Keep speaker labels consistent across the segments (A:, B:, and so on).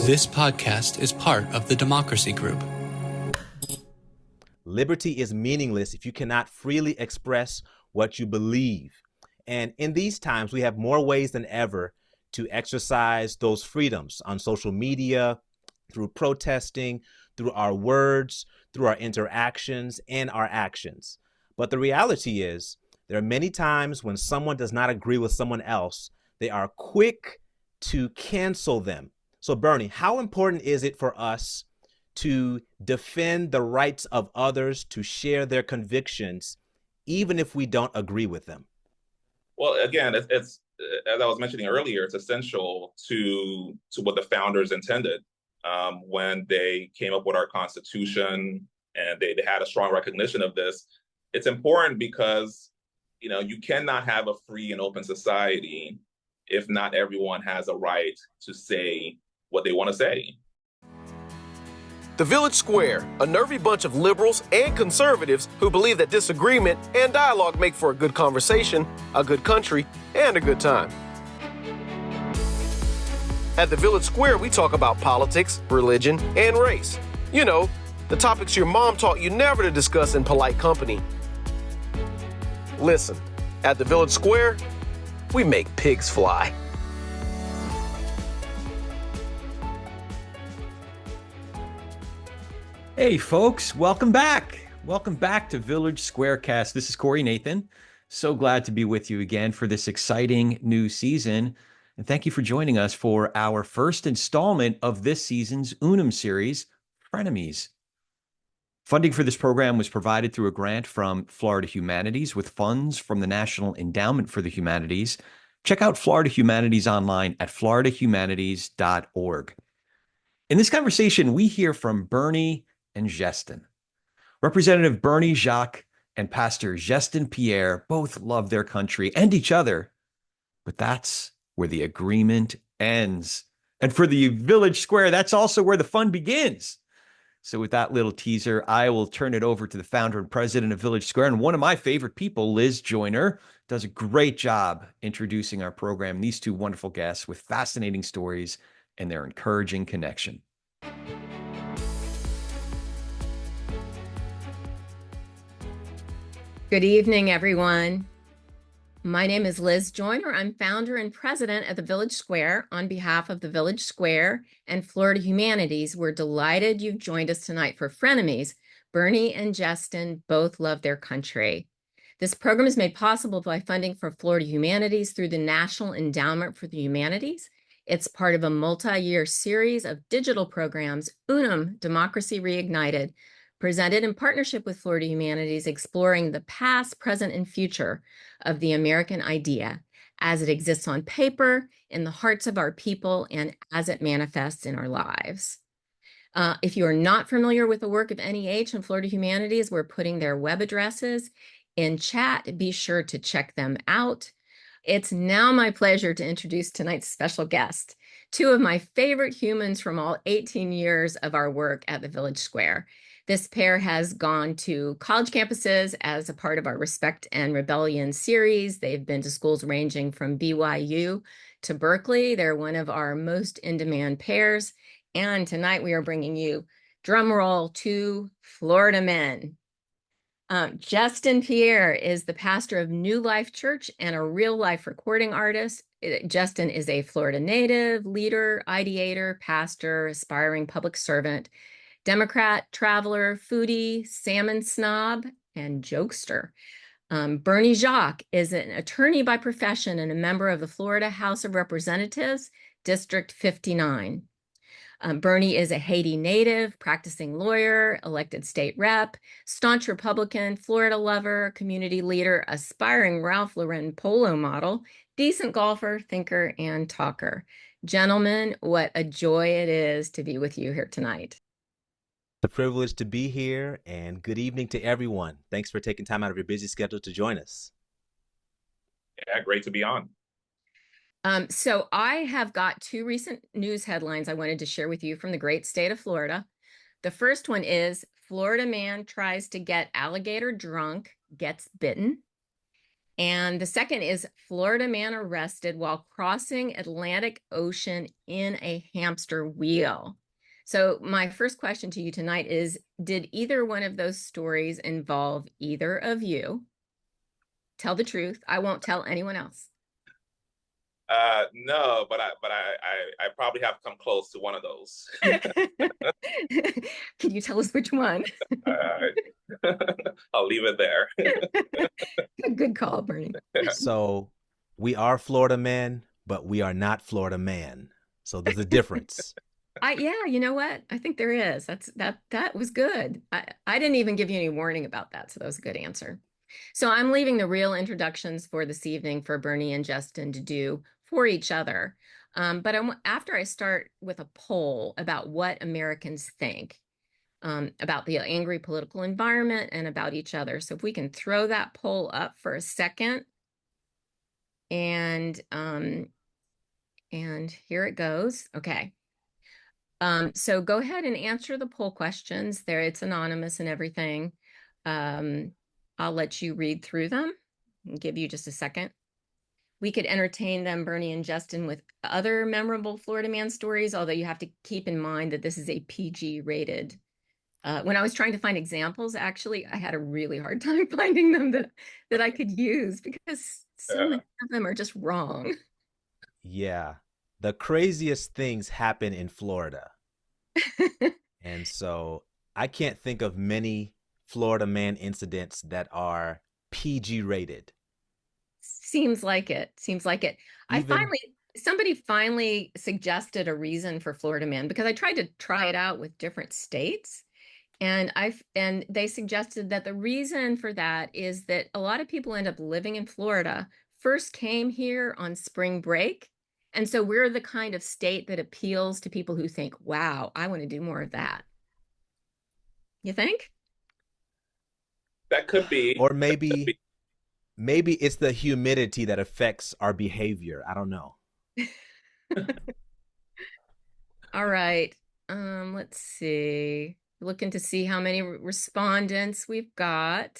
A: This podcast is part of the Democracy Group.
B: Liberty is meaningless if you cannot freely express what you believe. And in these times, we have more ways than ever to exercise those freedoms on social media, through protesting, through our words, through our interactions and our actions. But the reality is, there are many times when someone does not agree with someone else, they are quick to cancel them. So Bernie, how important is it for us to defend the rights of others to share their convictions, even if we don't agree with them?
C: Well, again, it's as I was mentioning earlier, it's essential to what the founders intended when they came up with our Constitution, and they had a strong recognition of this. It's important because you cannot have a free and open society if not everyone has a right to say what they want to say.
D: The Village Square, a nervy bunch of liberals and conservatives who believe that disagreement and dialogue make for a good conversation, a good country, and a good time. At the Village Square, we talk about politics, religion, and race. You know, the topics your mom taught you never to discuss in polite company. Listen, at the Village Square, we make pigs fly.
E: Hey folks, welcome back. Welcome back to Village Squarecast. This is Corey Nathan. So glad to be with you again for this exciting new season. And thank you for joining us for our first installment of this season's UNUM series, Frenemies. Funding for this program was provided through a grant from Florida Humanities with funds from the National Endowment for the Humanities. Check out Florida Humanities online at floridahumanities.org. In this conversation, we hear from Berny and Geston. Representative Berny Jacques and Pastor Geston Pierre both love their country and each other, but that's where the agreement ends. And for the Village Square, that's also where the fun begins. So with that little teaser, I will turn it over to the founder and president of Village Square, and one of my favorite people, Liz Joyner, does a great job introducing our program. These two wonderful guests with fascinating stories and their encouraging connection.
F: Good evening, everyone. My name is Liz Joyner. I'm founder and president of the Village Square. On behalf of the Village Square and Florida Humanities, we're delighted you've joined us tonight for Frenemies. Berny and Geston both love their country. This program is made possible by funding for Florida Humanities through the National Endowment for the Humanities. It's part of a multi-year series of digital programs, UNUM, Democracy Reignited, presented in partnership with Florida Humanities, exploring the past, present, and future of the American idea as it exists on paper, in the hearts of our people, and as it manifests in our lives. If you are not familiar with the work of NEH and Florida Humanities, we're putting their web addresses in chat. Be sure to check them out. It's now my pleasure to introduce tonight's special guest, two of my favorite humans from all 18 years of our work at the Village Square. This pair has gone to college campuses as a part of our Respect and Rebellion series. They've been to schools ranging from BYU to Berkeley. They're one of our most in-demand pairs. And tonight we are bringing you, drum roll, two Florida men. Geston Pierre is the pastor of New Life Church and a real-life recording artist. Geston is a Florida native, leader, ideator, pastor, aspiring public servant, Democrat, traveler, foodie, salmon snob, and jokester. Berny Jacques is an attorney by profession and a member of the Florida House of Representatives, District 59. Berny is a Haiti native, practicing lawyer, elected state rep, staunch Republican, Florida lover, community leader, aspiring Ralph Lauren polo model, decent golfer, thinker, and talker. Gentlemen, what a joy it is to be with you here tonight.
B: It's a privilege to be here, and good evening to everyone. Thanks for taking time out of your busy schedule to join us.
C: Yeah, great to be on.
F: So I have got two recent news headlines I wanted to share with you from the great state of Florida. The first one is Florida man tries to get alligator drunk, gets bitten. And the second is Florida man arrested while crossing Atlantic Ocean in a hamster wheel. So my first question to you tonight is, did either one of those stories involve either of you? Tell the truth. I won't tell anyone else.
C: No, but I probably have come close to one of those.
F: Can you tell us which one?
C: I'll leave it there.
F: Good call, Bernie.
B: So we are Florida men, but we are not Florida man. So there's a difference.
F: Yeah, you know what? I think there is. That was good. I didn't even give you any warning about that, so that was a good answer. So I'm leaving the real introductions for this evening for Bernie and Geston to do for each other. But after I start with a poll about what Americans think about the angry political environment and about each other. So if we can throw that poll up for a second. And here it goes. Okay. So go ahead and answer the poll questions there. It's anonymous and everything. I'll let you read through them and give you just a second. We could entertain them, Bernie and Geston, with other memorable Florida man stories, although you have to keep in mind that this is a PG rated. When I was trying to find examples, actually, I had a really hard time finding them that I could use because so many of them are just wrong.
B: Yeah. The craziest things happen in Florida. And so I can't think of many Florida man incidents that are PG rated.
F: Seems like it. Somebody finally suggested a reason for Florida man, because I tried to try it out with different states. And they suggested that the reason for that is that a lot of people end up living in Florida, first came here on spring break. And so we're the kind of state that appeals to people who think, wow, I want to do more of that. You think?
C: That could be.
B: Or maybe it's the humidity that affects our behavior. I don't know.
F: All right. Let's see. Looking to see how many respondents we've got.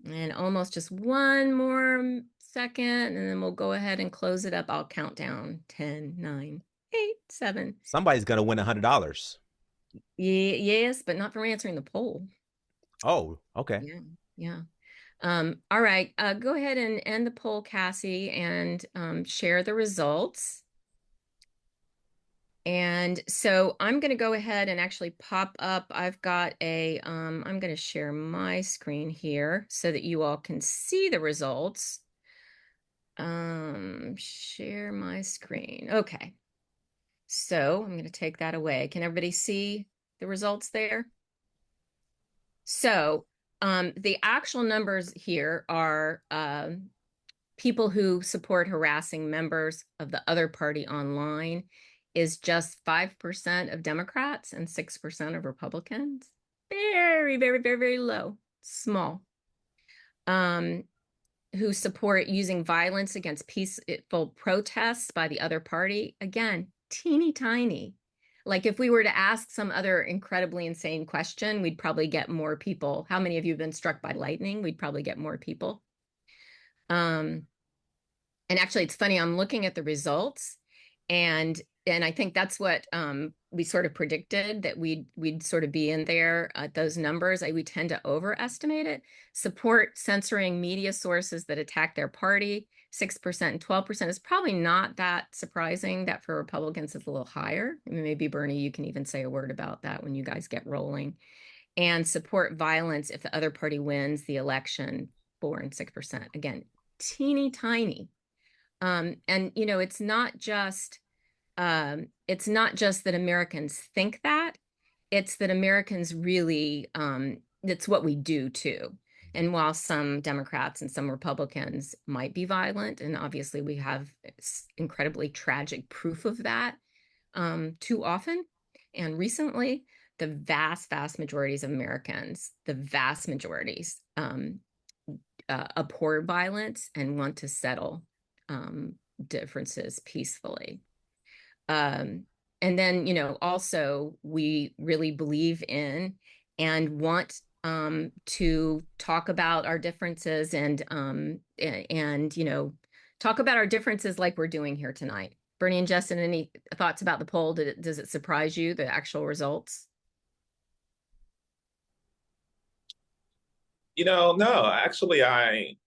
F: And almost just one more second, and then we'll go ahead and close it up. I'll count down 10, 9, 8, 7.
B: Somebody's going to win $100.
F: Yes, but not for answering the poll.
B: Oh, okay.
F: Yeah. All right. Go ahead and end the poll, Cassie, and share the results. And so I'm going to go ahead and actually pop up. I've got I'm going to share my screen here so that you all can see the results. Share my screen. Okay. So I'm going to take that away. Can everybody see the results there? So the actual numbers here are people who support harassing members of the other party online is just 5% of Democrats and 6% of Republicans. Very, very, very, very low, small. Who support using violence against peaceful protests by the other party. Again, teeny tiny. Like if we were to ask some other incredibly insane question, we'd probably get more people. How many of you have been struck by lightning? We'd probably get more people. And actually, it's funny, I'm looking at the results, and I think that's what we sort of predicted, that we'd sort of be in there at those numbers. We tend to overestimate it. Support censoring media sources that attack their party, 6% and 12% is probably not that surprising. That for Republicans is a little higher. I mean, maybe Bernie, you can even say a word about that when you guys get rolling. And support violence if the other party wins the election, 4% and 6%. Again, teeny tiny. And you know, it's not just that Americans think that, it's that Americans really, it's what we do too. And while some Democrats and some Republicans might be violent, and obviously we have incredibly tragic proof of that too often, and recently, the vast, vast majorities of Americans, the vast majorities, abhor violence and want to settle differences peacefully. And then, you know, also we really believe in and want to talk about our differences and talk about our differences like we're doing here tonight. Berny and Geston, any thoughts about the poll? Does it surprise you, the actual results?
C: No, actually, and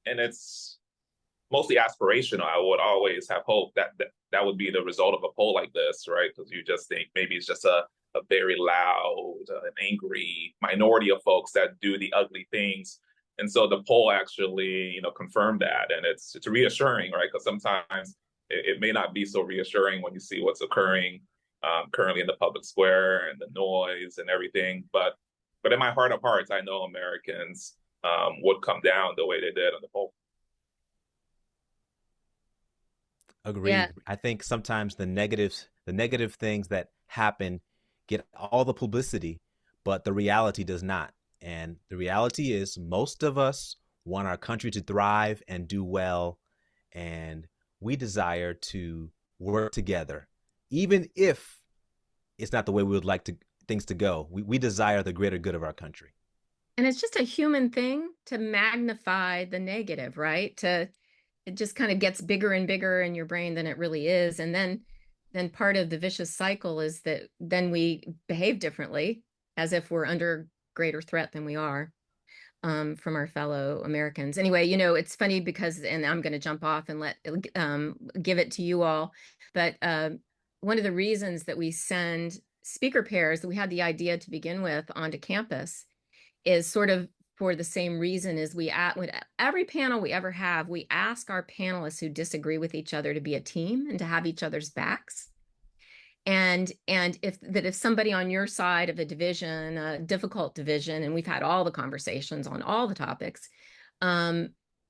C: it's mostly aspirational. I would always have hope that would be the result of a poll like this, right? Because you just think maybe it's just a very loud, angry minority of folks that do the ugly things. And so the poll actually, confirmed that. And it's reassuring, right? Because sometimes it may not be so reassuring when you see what's occurring currently in the public square and the noise and everything. But in my heart of hearts, I know Americans would come down the way they did on the poll.
B: Agreed. Yeah. I think sometimes the negative things that happen get all the publicity, but the reality does not. And the reality is most of us want our country to thrive and do well. And we desire to work together, even if it's not the way we would like things to go. We desire the greater good of our country.
F: And it's just a human thing to magnify the negative, right? It just kind of gets bigger and bigger in your brain than it really is. And then part of the vicious cycle is that then we behave differently as if we're under greater threat than we are from our fellow Americans. Anyway, it's funny because, and I'm going to jump off and give it to you all. But one of the reasons that we send speaker pairs that we had the idea to begin with onto campus is sort of for the same reason as with every panel we ever have, we ask our panelists who disagree with each other to be a team and to have each other's backs. And if somebody on your side of a division, a difficult division, and we've had all the conversations on all the topics,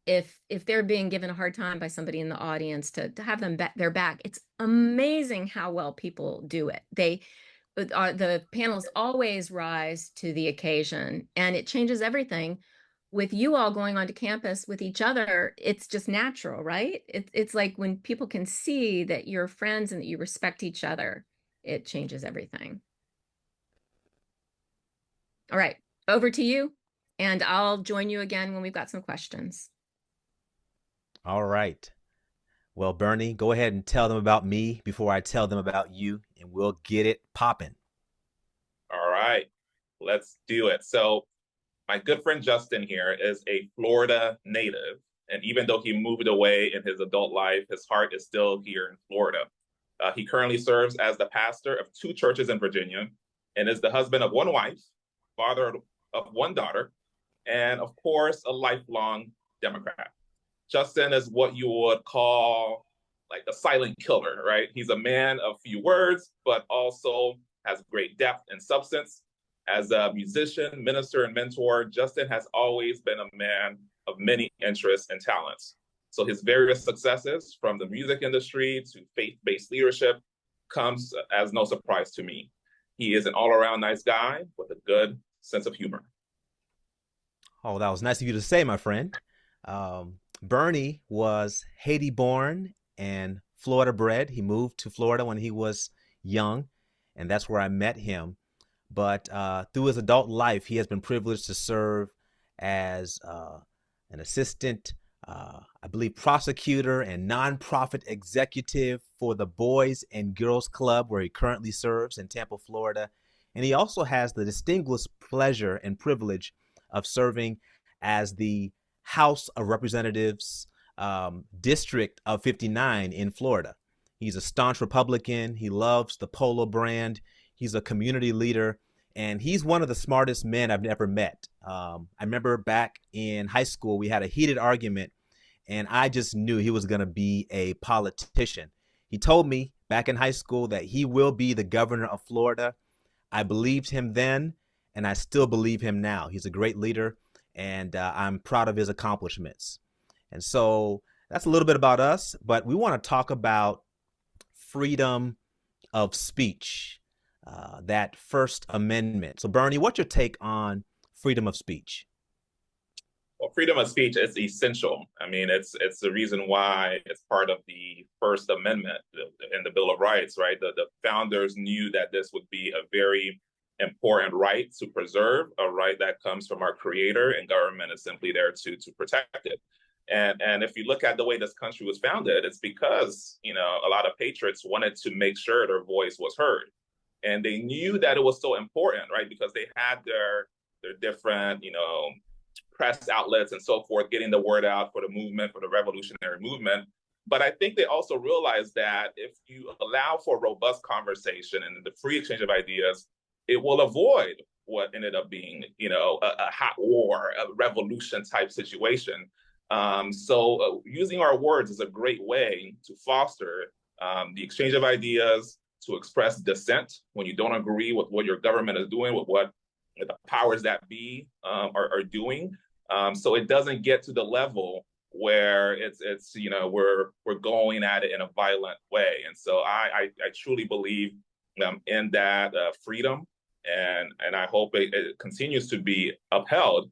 F: if they're being given a hard time by somebody in the audience, to have them their back, it's amazing how well people do it. The panels always rise to the occasion, and it changes everything. With you all going onto campus with each other, it's just natural, right? It's like when people can see that you're friends and that you respect each other, it changes everything. All right, over to you, and I'll join you again when we've got some questions.
B: All right. Well, Berny, go ahead and tell them about me before I tell them about you, and we'll get it popping.
C: All right, let's do it. So my good friend Justin here is a Florida native. And even though he moved away in his adult life, his heart is still here in Florida. He currently serves as the pastor of 2 churches in Virginia and is the husband of 1 wife, father of 1 daughter, and of course, a lifelong Democrat. Justin is what you would call like a silent killer, right? He's a man of few words, but also has great depth and substance. As a musician, minister, and mentor, Justin has always been a man of many interests and talents. So his various successes, from the music industry to faith-based leadership, comes as no surprise to me. He is an all-around nice guy with a good sense of humor.
B: Oh, that was nice of you to say, my friend. Berny was Haiti-born and Florida-bred. He moved to Florida when he was young, and that's where I met him. But through his adult life, he has been privileged to serve as an assistant, I believe, prosecutor and nonprofit executive for the Boys and Girls Club, where he currently serves in Tampa, Florida. And he also has the distinguished pleasure and privilege of serving as the House of Representatives District of 59 in Florida. He's a staunch Republican. He loves the Polo brand. He's a community leader, and he's one of the smartest men I've ever met. I remember back in high school, we had a heated argument, and I just knew he was going to be a politician. He told me back in high school that he will be the governor of Florida. I believed him then, and I still believe him now. He's a great leader, and I'm proud of his accomplishments. And so that's a little bit about us, but we want to talk about freedom of speech. That First Amendment. So, Berny, what's your take on freedom of speech?
C: Well, freedom of speech is essential. I mean, it's the reason why it's part of the First Amendment in the Bill of Rights, right? The founders knew that this would be a very important right to preserve, a right that comes from our creator, and government is simply there to protect it. And if you look at the way this country was founded, it's because, you know, a lot of patriots wanted to make sure their voice was heard. And they knew that it was so important, right? Because they had their different, you know, press outlets and so forth, getting the word out for the movement, for the revolutionary movement. But I think they also realized that if you allow for robust conversation and the free exchange of ideas, it will avoid what ended up being, you know, a hot war, a revolution type situation. So using our words is a great way to foster the exchange of ideas, to express dissent when you don't agree with what your government is doing, with what the powers that be are doing. So it doesn't get to the level where it's you know, we're going at it in a violent way. And so I truly believe in that freedom, and I hope it continues to be upheld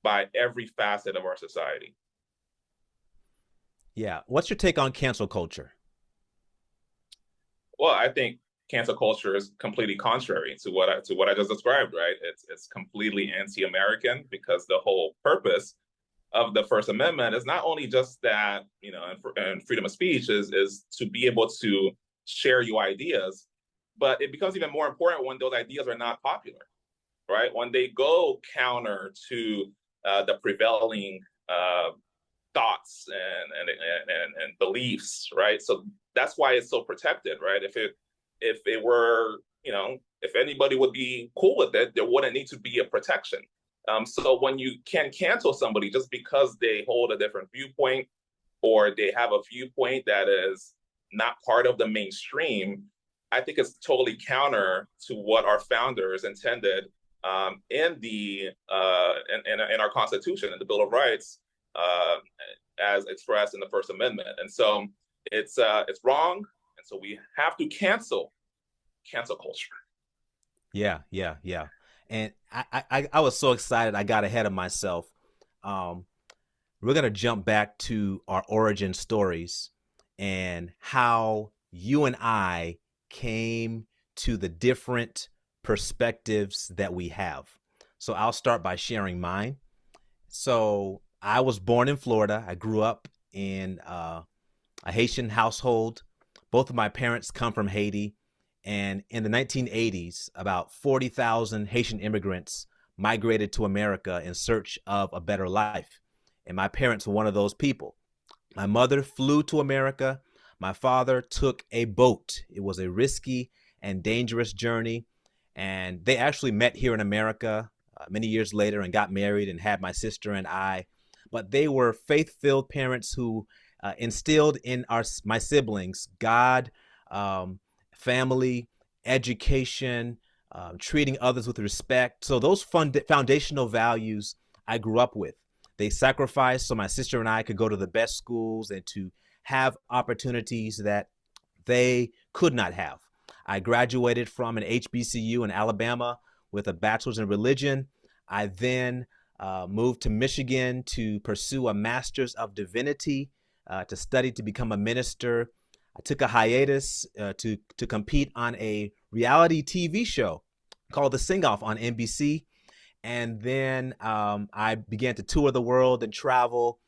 C: by every facet of our society.
B: Yeah. What's your take on cancel culture?
C: Well, I think cancel culture is completely contrary to what I just described, right? It's completely anti-American, because the whole purpose of the First Amendment is not only just that, you know, and freedom of speech is to be able to share your ideas, but it becomes even more important when those ideas are not popular, right? When they go counter to the prevailing thoughts and beliefs, right? So that's why it's so protected, right? If it were, you know, if anybody would be cool with it, there wouldn't need to be a protection. So when you can cancel somebody just because they hold a different viewpoint, or they have a viewpoint that is not part of the mainstream, I think it's totally counter to what our founders intended in our Constitution and the Bill of Rights, as expressed in the First Amendment. And so it's wrong, and so we have to cancel culture.
B: Yeah. And I was so excited I got ahead of myself. We're going to jump back to our origin stories and how you and I came to the different perspectives that we have. So I'll start by sharing mine. So I was born in Florida. I grew up in a Haitian household. Both of my parents come from Haiti. And in the 1980s, about 40,000 Haitian immigrants migrated to America in search of a better life. And my parents were one of those people. My mother flew to America. My father took a boat. It was a risky and dangerous journey. And they actually met here in America many years later and got married and had my sister and I. But they were faith-filled parents who instilled in my siblings God, family, education, treating others with respect. So those foundational values I grew up with. They sacrificed so my sister and I could go to the best schools and to have opportunities that they could not have. I graduated from an HBCU in Alabama with a bachelor's in religion. I then moved to Michigan to pursue a master's of divinity, to study to become a minister. I took a hiatus to compete on a reality TV show called The Sing Off on NBC. And then I began to tour the world and travel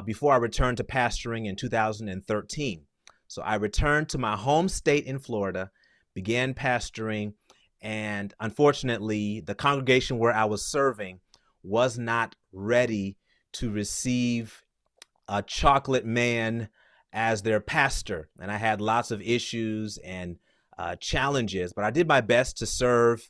B: before I returned to pastoring in 2013. So I returned to my home state in Florida, began pastoring, and unfortunately, the congregation where I was serving was not ready to receive a chocolate man as their pastor. And I had lots of issues and challenges, but I did my best to serve.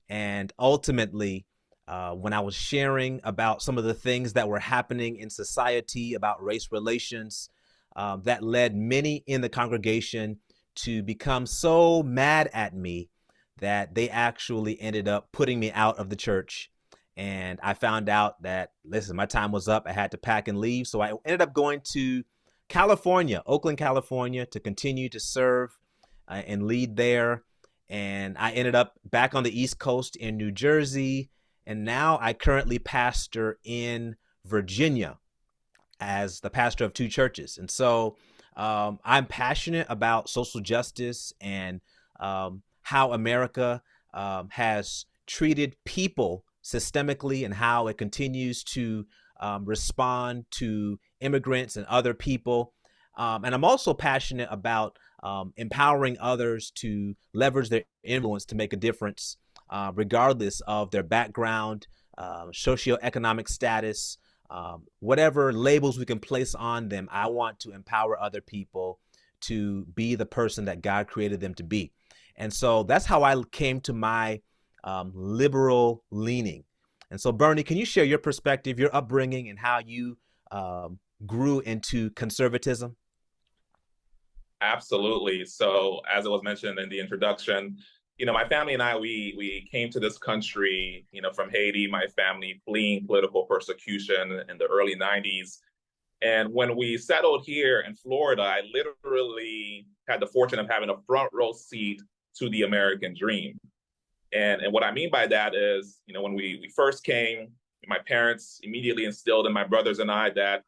B: And ultimately, when I was sharing about some of the things that were happening in society about race relations, that led many in the congregation to become so mad at me that they actually ended up putting me out of the church. And I found out that, listen, my time was up. I had to pack and leave. So I ended up going to California, Oakland, California, to continue to serve and lead there. And I ended up back on the East Coast in New Jersey. And now I currently pastor in Virginia as the pastor of two churches. And so I'm passionate about social justice and how America has treated people systemically and how it continues to respond to immigrants and other people. And I'm also passionate about empowering others to leverage their influence to make a difference, regardless of their background, socioeconomic status, whatever labels we can place on them. I want to empower other people to be the person that God created them to be. And so that's how I came to my liberal leaning. And so, Bernie, can you share your perspective, your upbringing, and how you grew into conservatism?
C: Absolutely. So, as it was mentioned in the introduction, my family and I, we came to this country, from Haiti, my family fleeing political persecution in the early 90s. And when we settled here in Florida, I literally had the fortune of having a front row seat to the American dream. And what I mean by that is, when we first came, my parents immediately instilled in my brothers and I that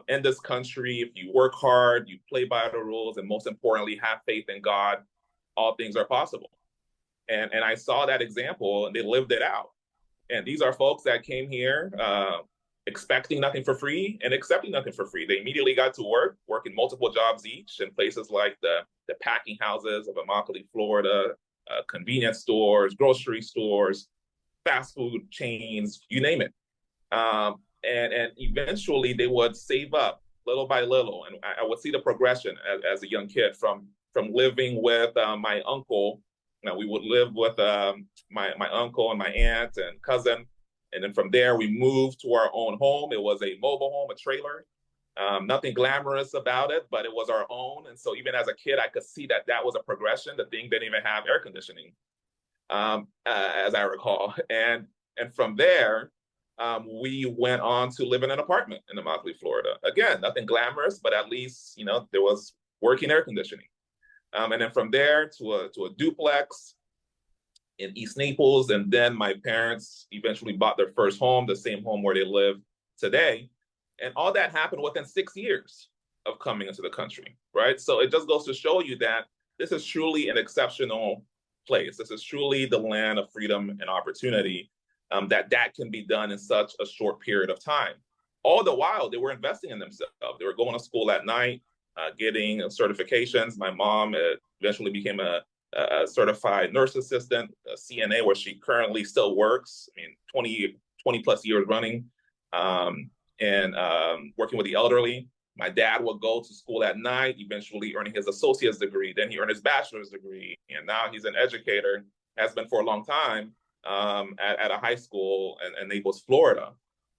C: in this country, if you work hard, you play by the rules, and most importantly, have faith in God, all things are possible. And I saw that example, and they lived it out. And these are folks that came here expecting nothing for free and accepting nothing for free. They immediately got to work, working multiple jobs each in places like the packing houses of Immokalee, Florida, convenience stores, grocery stores, fast food chains, you name it. And eventually they would save up little by little. And I would see the progression as a young kid from living with my uncle. We would live with my uncle and my aunt and cousin. And then from there, we moved to our own home. It was a mobile home, a trailer. Nothing glamorous about it, but it was our own. And so even as a kid, I could see that was a progression. The thing didn't even have air conditioning, as I recall. And from there, we went on to live in an apartment in Immokalee, Florida. Again, nothing glamorous, but at least, there was working air conditioning. And then from there to a duplex in East Naples. And then my parents eventually bought their first home, the same home where they live today. And all that happened within 6 years of coming into the country, right? So it just goes to show you that this is truly an exceptional place. This is truly the land of freedom and opportunity, that can be done in such a short period of time. All the while, they were investing in themselves. They were going to school at night, getting certifications. My mom eventually became a certified nurse assistant, a CNA, where she currently still works. 20 plus years running, and working with the elderly. My dad would go to school at night, eventually earning his associate's degree. Then he earned his bachelor's degree, and now he's an educator, has been for a long time, at a high school in Naples, Florida.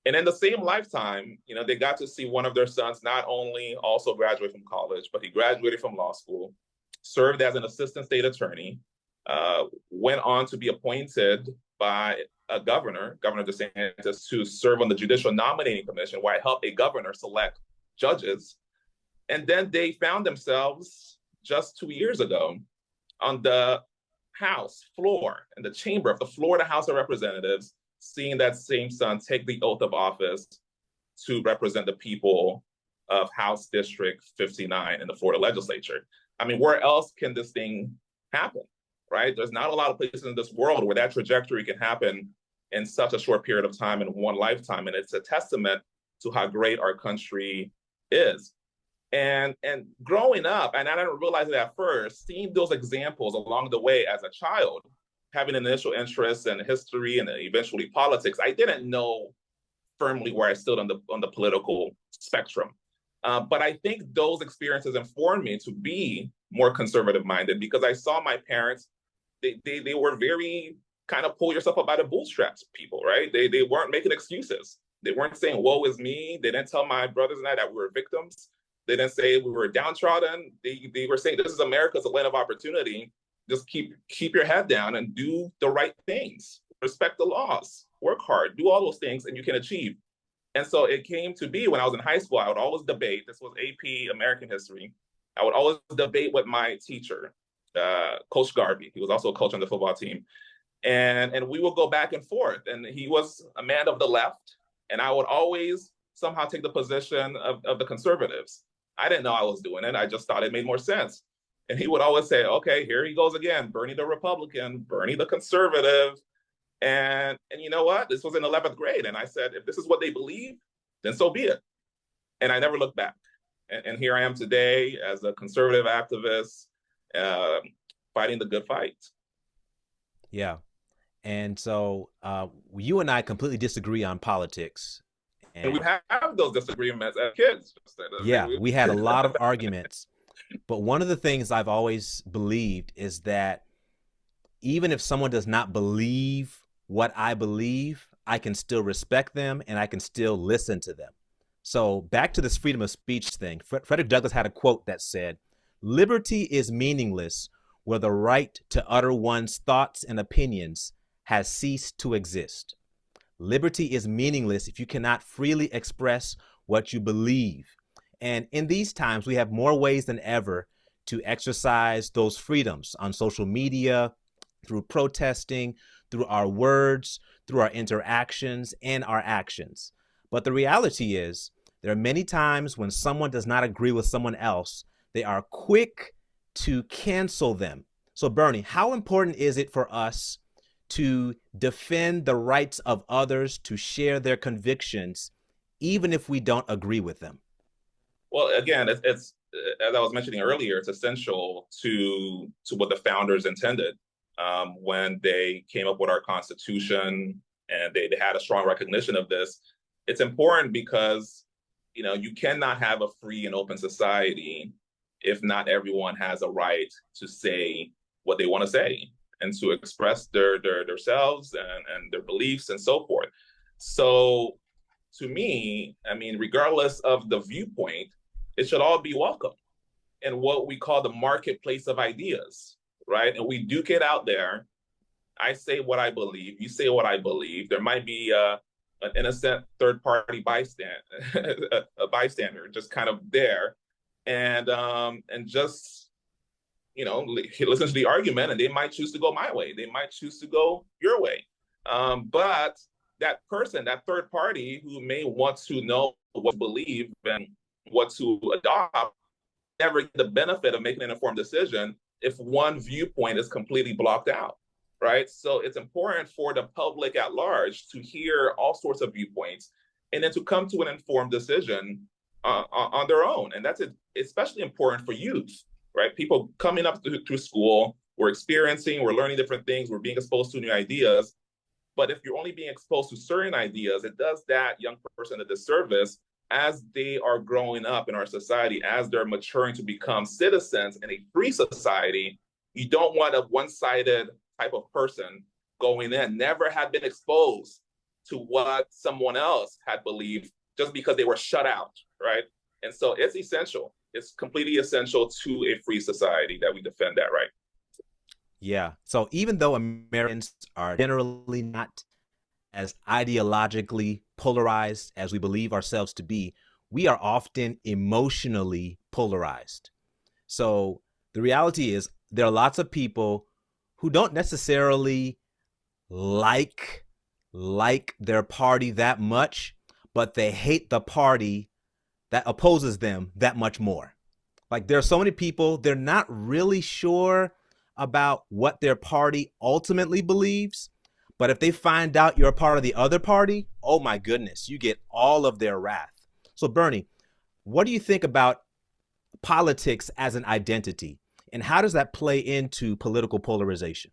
C: And in the same lifetime, they got to see one of their sons not only also graduate from college, but he graduated from law school, served as an assistant state attorney, went on to be appointed by a Governor DeSantis, to serve on the Judicial Nominating Commission, where I helped a governor select judges. And then they found themselves just 2 years ago on the House floor, in the chamber of the Florida House of Representatives, seeing that same son take the oath of office to represent the people of House District 59 in the Florida legislature. Where else can this thing happen, right? There's not a lot of places in this world where that trajectory can happen in such a short period of time, in one lifetime. And it's a testament to how great our country is. And growing up, and I didn't realize it at first, seeing those examples along the way as a child, having an initial interest in history and eventually politics, I didn't know firmly where I stood on the political spectrum. But I think those experiences informed me to be more conservative minded, because I saw my parents, they were very kind of pull yourself up by the bootstraps people, right? They weren't making excuses. They weren't saying, woe is me. They didn't tell my brothers and I that we were victims. They didn't say we were downtrodden. They were saying, this is America's a land of opportunity. Just keep your head down and do the right things. Respect the laws, work hard, do all those things, and you can achieve. And so it came to be when I was in high school, I would always debate. This was AP American History. I would always debate with my teacher, Coach Garvey. He was also a coach on the football team. And we would go back and forth. And he was a man of the left. And I would always somehow take the position of the conservatives. I didn't know I was doing it. I just thought it made more sense. And he would always say, okay, here he goes again, Bernie the Republican, Bernie the conservative. And you know what? This was in 11th grade. And I said, if this is what they believe, then so be it. And I never looked back. And here I am today as a conservative activist, fighting the good fight.
B: Yeah. And so you and I completely disagree on politics.
C: And we have those disagreements as kids.
B: Yeah, we had a lot of arguments. But one of the things I've always believed is that even if someone does not believe what I believe, I can still respect them and I can still listen to them. So back to this freedom of speech thing, Frederick Douglass had a quote that said, "Liberty is meaningless where the right to utter one's thoughts and opinions has ceased to exist." Liberty is meaningless if you cannot freely express what you believe. And in these times, we have more ways than ever to exercise those freedoms on social media, through protesting, through our words, through our interactions and our actions. But the reality is, there are many times when someone does not agree with someone else, they are quick to cancel them. So Bernie, how important is it for us to defend the rights of others to share their convictions, even if we don't agree with them?
C: Well, again, it's as I was mentioning earlier, it's essential to what the founders intended when they came up with our Constitution, and they had a strong recognition of this. It's important because you cannot have a free and open society if not everyone has a right to say what they want to say and to express themselves and their beliefs and so forth. So to me, I mean, regardless of the viewpoint, it should all be welcome in what we call the marketplace of ideas, right? And we duke it out there. I say what I believe, you say what I believe. There might be an innocent third-party bystander, a bystander just kind of there, and just listen to the argument, and they might choose to go my way, they might choose to go your way, but that person, that third party who may want to know what to believe and what to adopt, never get the benefit of making an informed decision if one viewpoint is completely blocked out, right? So it's important for the public at large to hear all sorts of viewpoints and then to come to an informed decision on their own. And that's especially important for youth, right? People coming up through school, we're learning different things, we're being exposed to new ideas. But if you're only being exposed to certain ideas, it does that young person a disservice as they are growing up in our society, as they're maturing to become citizens in a free society. You don't want a one-sided type of person going in, never had been exposed to what someone else had believed just because they were shut out, right? And so it's essential. It's completely essential to a free society that we defend that right.
B: Yeah. So even though Americans are generally not as ideologically polarized as we believe ourselves to be, we are often emotionally polarized. So the reality is there are lots of people who don't necessarily like their party that much, but they hate the party that opposes them that much more. Like there are so many people, they're not really sure about what their party ultimately believes, but if they find out you're a part of the other party, oh my goodness, you get all of their wrath. So Bernie, what do you think about politics as an identity, and how does that play into political polarization?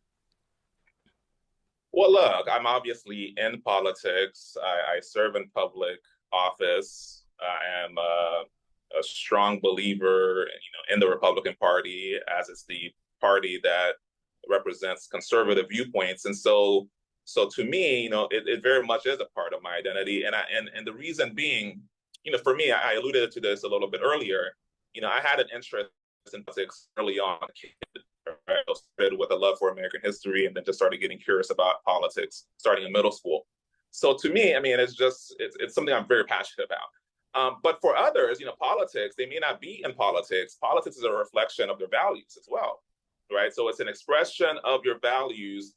C: Well, look, I'm obviously in politics. I serve in public office. I am a strong believer, in the Republican Party, as it's the party that represents conservative viewpoints. And so to me, it very much is a part of my identity. And the reason being, for me, I alluded to this a little bit earlier. I had an interest in politics early on. I started with a love for American history, and then just started getting curious about politics starting in middle school. So to me, I mean, it's something I'm very passionate about. But for others, politics, they may not be in politics. Politics is a reflection of their values as well, right? So it's an expression of your values,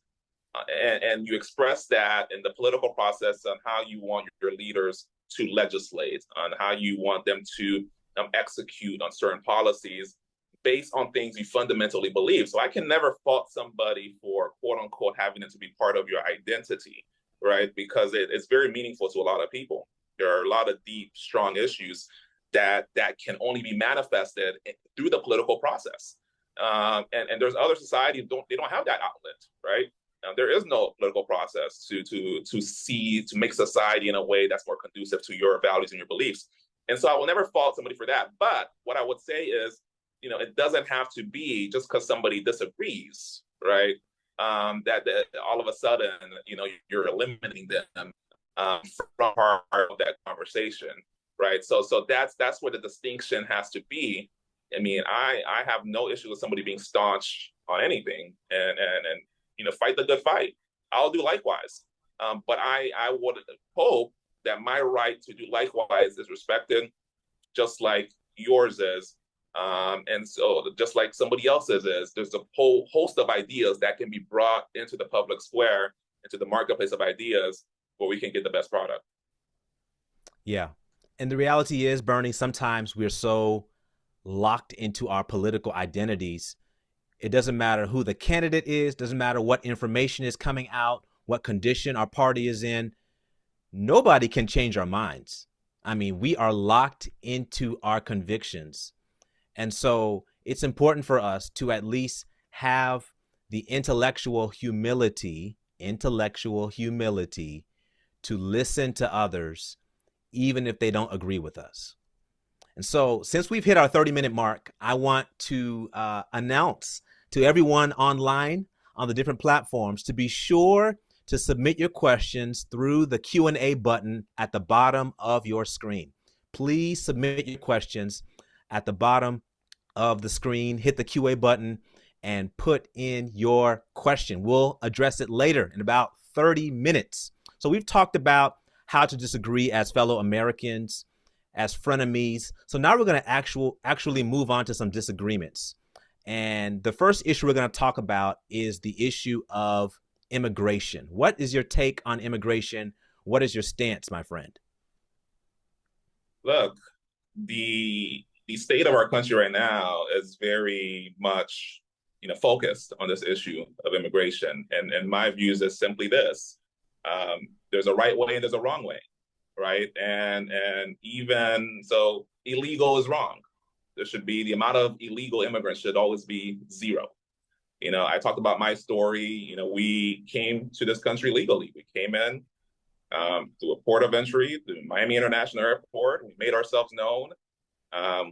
C: and you express that in the political process on how you want your leaders to legislate, on how you want them to execute on certain policies based on things you fundamentally believe. So I can never fault somebody for, quote unquote, having it to be part of your identity, right? Because it's very meaningful to a lot of people. There are a lot of deep, strong issues that can only be manifested through the political process. And there's other societies they don't have that outlet, right? There is no political process to make society in a way that's more conducive to your values and your beliefs. And so I will never fault somebody for that. But what I would say is, it doesn't have to be just because somebody disagrees, right? That all of a sudden, you're eliminating them from part of that conversation, right? So that's where the distinction has to be. I mean, I have no issue with somebody being staunch on anything and fight the good fight. I'll do likewise. But I would hope that my right to do likewise is respected, just like yours is. And so just like somebody else's is, there's a whole host of ideas that can be brought into the public square, into the marketplace of ideas, where we can get the best product.
B: Yeah. And the reality is, Bernie, sometimes we're so locked into our political identities. It doesn't matter who the candidate is, doesn't matter what information is coming out, what condition our party is in. Nobody can change our minds. I mean, we are locked into our convictions. And so it's important for us to at least have the intellectual humility to listen to others, even if they don't agree with us. And so since we've hit our 30-minute mark, I want to announce to everyone online on the different platforms to be sure to submit your questions through the Q&A button at the bottom of your screen. Please submit your questions at the bottom of the screen. Hit the QA button and put in your question. We'll address it later in about 30 minutes. So we've talked about how to disagree as fellow Americans, as frenemies. So now we're going to actually move on to some disagreements. And the first issue we're going to talk about is the issue of immigration. What is your take on immigration? What is your stance, my friend?
C: Look, the state of our country right now is very much, focused on this issue of immigration. And my views is simply this: there's a right way and there's a wrong way, right? And even so, illegal is wrong. There should be the amount of illegal immigrants should always be zero. I talked about my story. We came to this country legally. We came in through a port of entry, through Miami International Airport. We made ourselves known.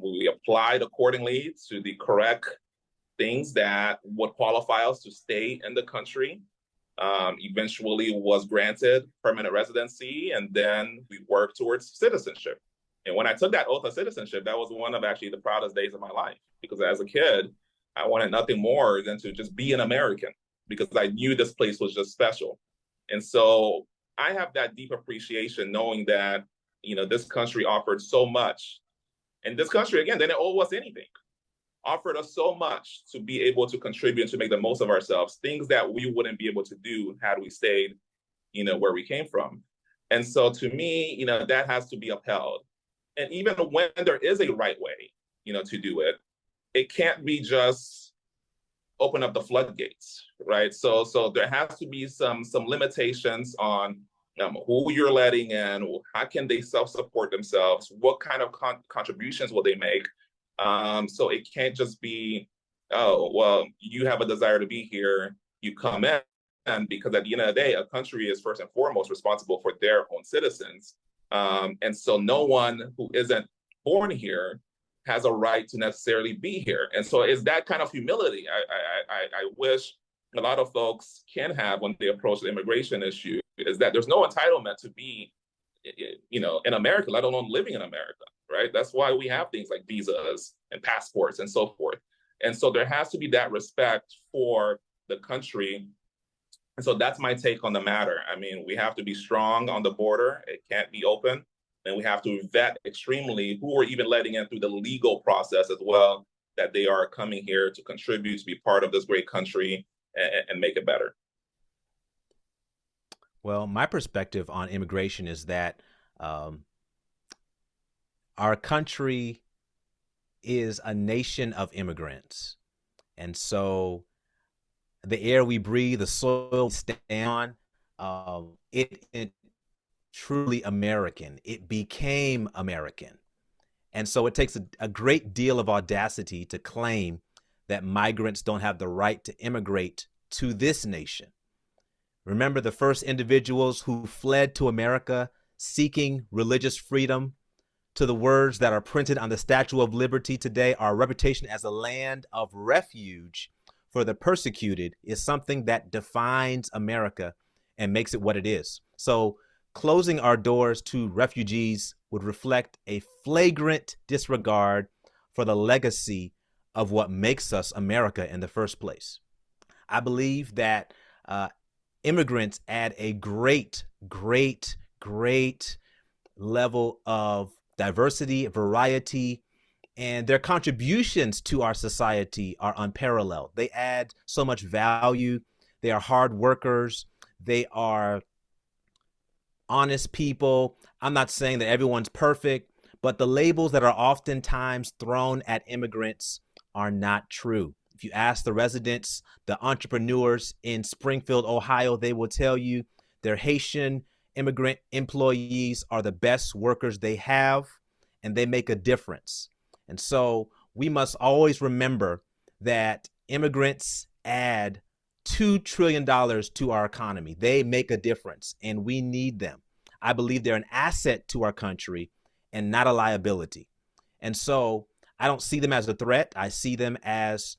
C: We applied accordingly to the correct things that would qualify us to stay in the country. Eventually was granted permanent residency, and then we worked towards citizenship. And when I took that oath of citizenship, that was one of actually the proudest days of my life, because as a kid, I wanted nothing more than to just be an American, because I knew this place was just special. And so I have that deep appreciation knowing that, this country offered so much. And this country, again, they didn't owe us anything, offered us so much to be able to contribute, to make the most of ourselves, things that we wouldn't be able to do had we stayed, where we came from. And so to me, that has to be upheld. And even when there is a right way, to do it, it can't be just open up the floodgates, right? So there has to be some limitations on who you're letting in, how can they self-support themselves, what kind of contributions will they make? So it can't just be, oh, well, you have a desire to be here, you come in, because at the end of the day, a country is first and foremost responsible for their own citizens. And so no one who isn't born here has a right to necessarily be here. And so it's that kind of humility I wish a lot of folks can have when they approach the immigration issue, is that there's no entitlement to be, in America, let alone living in America, right? That's why we have things like visas and passports and so forth. And so there has to be that respect for the country. And so that's my take on the matter. I mean, we have to be strong on the border. It can't be open. And we have to vet extremely who we're even letting in through the legal process as well, that they are coming here to contribute, to be part of this great country and make it better.
B: Well, my perspective on immigration is that our country is a nation of immigrants. And so the air we breathe, the soil we stand on, it truly American. It became American. And so it takes a great deal of audacity to claim that migrants don't have the right to immigrate to this nation. Remember, the first individuals who fled to America seeking religious freedom, to the words that are printed on the Statue of Liberty today, our reputation as a land of refuge for the persecuted is something that defines America and makes it what it is. So closing our doors to refugees would reflect a flagrant disregard for the legacy of what makes us America in the first place. I believe that immigrants add a great level of diversity, variety, and their contributions to our society are unparalleled. They add so much value. They are hard workers. They are honest people. I'm not saying that everyone's perfect, but the labels that are oftentimes thrown at immigrants are not true. If you ask the residents, the entrepreneurs in Springfield, Ohio, they will tell you their Haitian immigrant employees are the best workers they have, and they make a difference. And so we must always remember that immigrants add $2 trillion to our economy. They make a difference, and we need them. I believe they're an asset to our country and not a liability. And so I don't see them as a threat. I see them as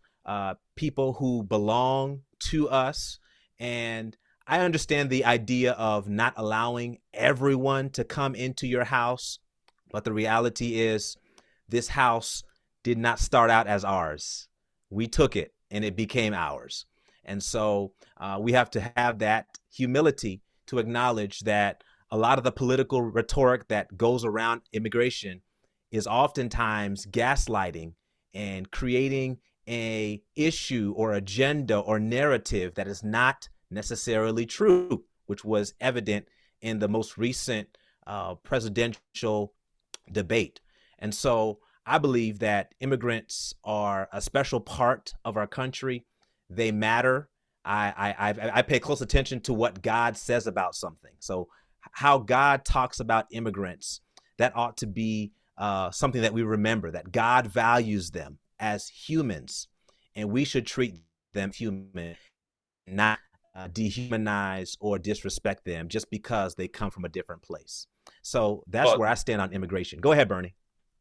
B: people who belong to us. And I understand the idea of not allowing everyone to come into your house. But the reality is this house did not start out as ours. We took it and it became ours. And so we have to have that humility to acknowledge that a lot of the political rhetoric that goes around immigration is oftentimes gaslighting and creating a issue or agenda or narrative that is not necessarily true, which was evident in the most recent presidential debate. And so I believe that immigrants are a special part of our country. They matter. I pay close attention to what God says about something. So how God talks about immigrants, that ought to be something that we remember, that God values them as humans, and we should treat them human, not dehumanize or disrespect them just because they come from a different place. So that's where I stand on immigration. Go ahead, Bernie.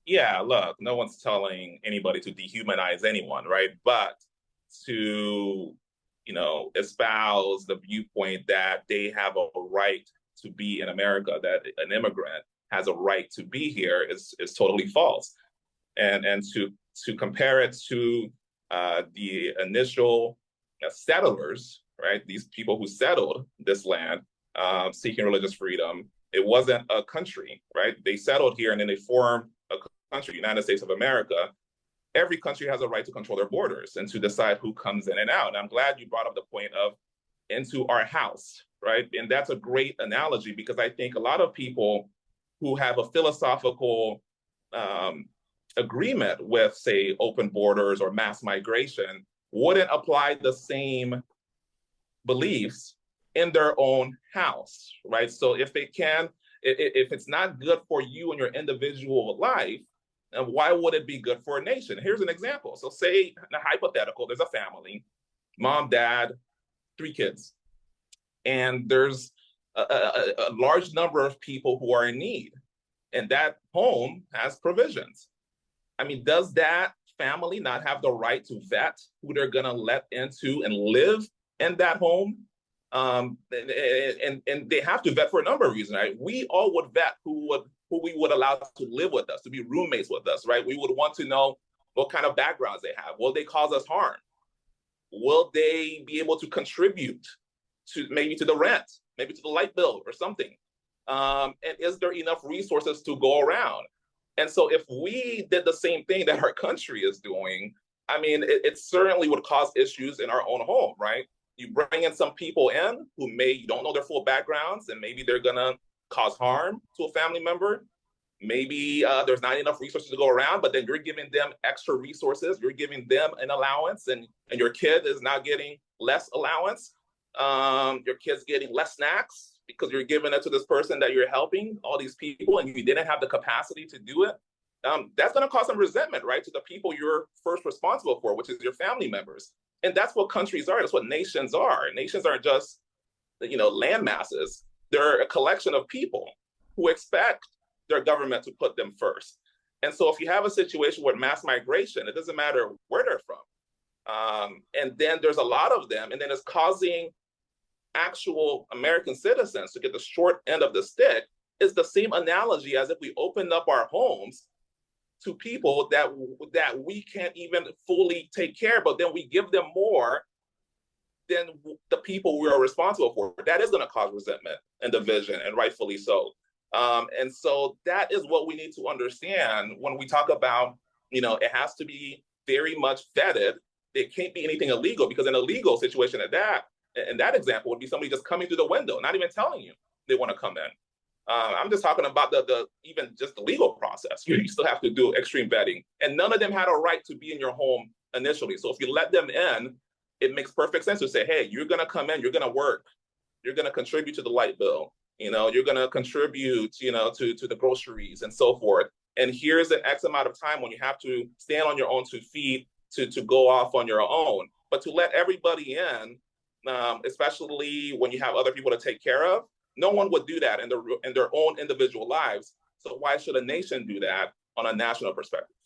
C: Yeah, look, no one's telling anybody to dehumanize anyone, right? But to, espouse the viewpoint that they have a right to be in America, that an immigrant has a right to be here is totally false. And to compare it to the initial settlers, right? These people who settled this land seeking religious freedom, it wasn't a country, right? They settled here and then they formed a country, United States of America. Every country has a right to control their borders and to decide who comes in and out. And I'm glad you brought up the point of into our house, right? And that's a great analogy because I think a lot of people who have a philosophical agreement with, say, open borders or mass migration wouldn't apply the same beliefs in their own house, right? So if it's not good for you in your individual life, and why would it be good for a nation? Here's an example. So say, in a hypothetical, there's a family, mom, dad, 3 kids, and there's a large number of people who are in need, and that home has provisions. I mean, does that family not have the right to vet who they're gonna let into and live in that home? And they have to vet for a number of reasons, right? We all would vet who we would allow to live with us, to be roommates with us, right? We would want to know what kind of backgrounds they have. Will they cause us harm? Will they be able to contribute to maybe to the rent, maybe to the light bill or something? And is there enough resources to go around? And so if we did the same thing that our country is doing, I mean, it certainly would cause issues in our own home, right? You bring in some people in who you don't know their full backgrounds, and maybe they're gonna cause harm to a family member. Maybe there's not enough resources to go around, but then you're giving them extra resources. You're giving them an allowance, and your kid is now getting less allowance. Your kid's getting less snacks because you're giving it to this person that you're helping, all these people, and you didn't have the capacity to do it. That's going to cause some resentment, right, to the people you're first responsible for, which is your family members. And that's what countries are. That's what nations are. Nations aren't just, land masses. They're a collection of people who expect their government to put them first. And so if you have a situation with mass migration, it doesn't matter where they're from. And then there's a lot of them, and then it's causing actual American citizens to get the short end of the stick. Is the same analogy as if we opened up our homes to people that we can't even fully take care of, but then we give them more than the people we are responsible for. That is going to cause resentment and division, and rightfully so. And so that is what we need to understand when we talk about, it has to be very much vetted. It can't be anything illegal, because an illegal situation in that example would be somebody just coming through the window, not even telling you they want to come in. I'm just talking about even just the legal process. You still have to do extreme vetting, and none of them had a right to be in your home initially. So if you let them in, it makes perfect sense to say, hey, you're going to come in, you're going to work, you're going to contribute to the light bill, you're going to contribute, to the groceries and so forth. And here's an X amount of time when you have to stand on your own 2 feet to go off on your own. But to let everybody in, especially when you have other people to take care of, no one would do that in their own individual lives. So why should a nation do that on a national perspective?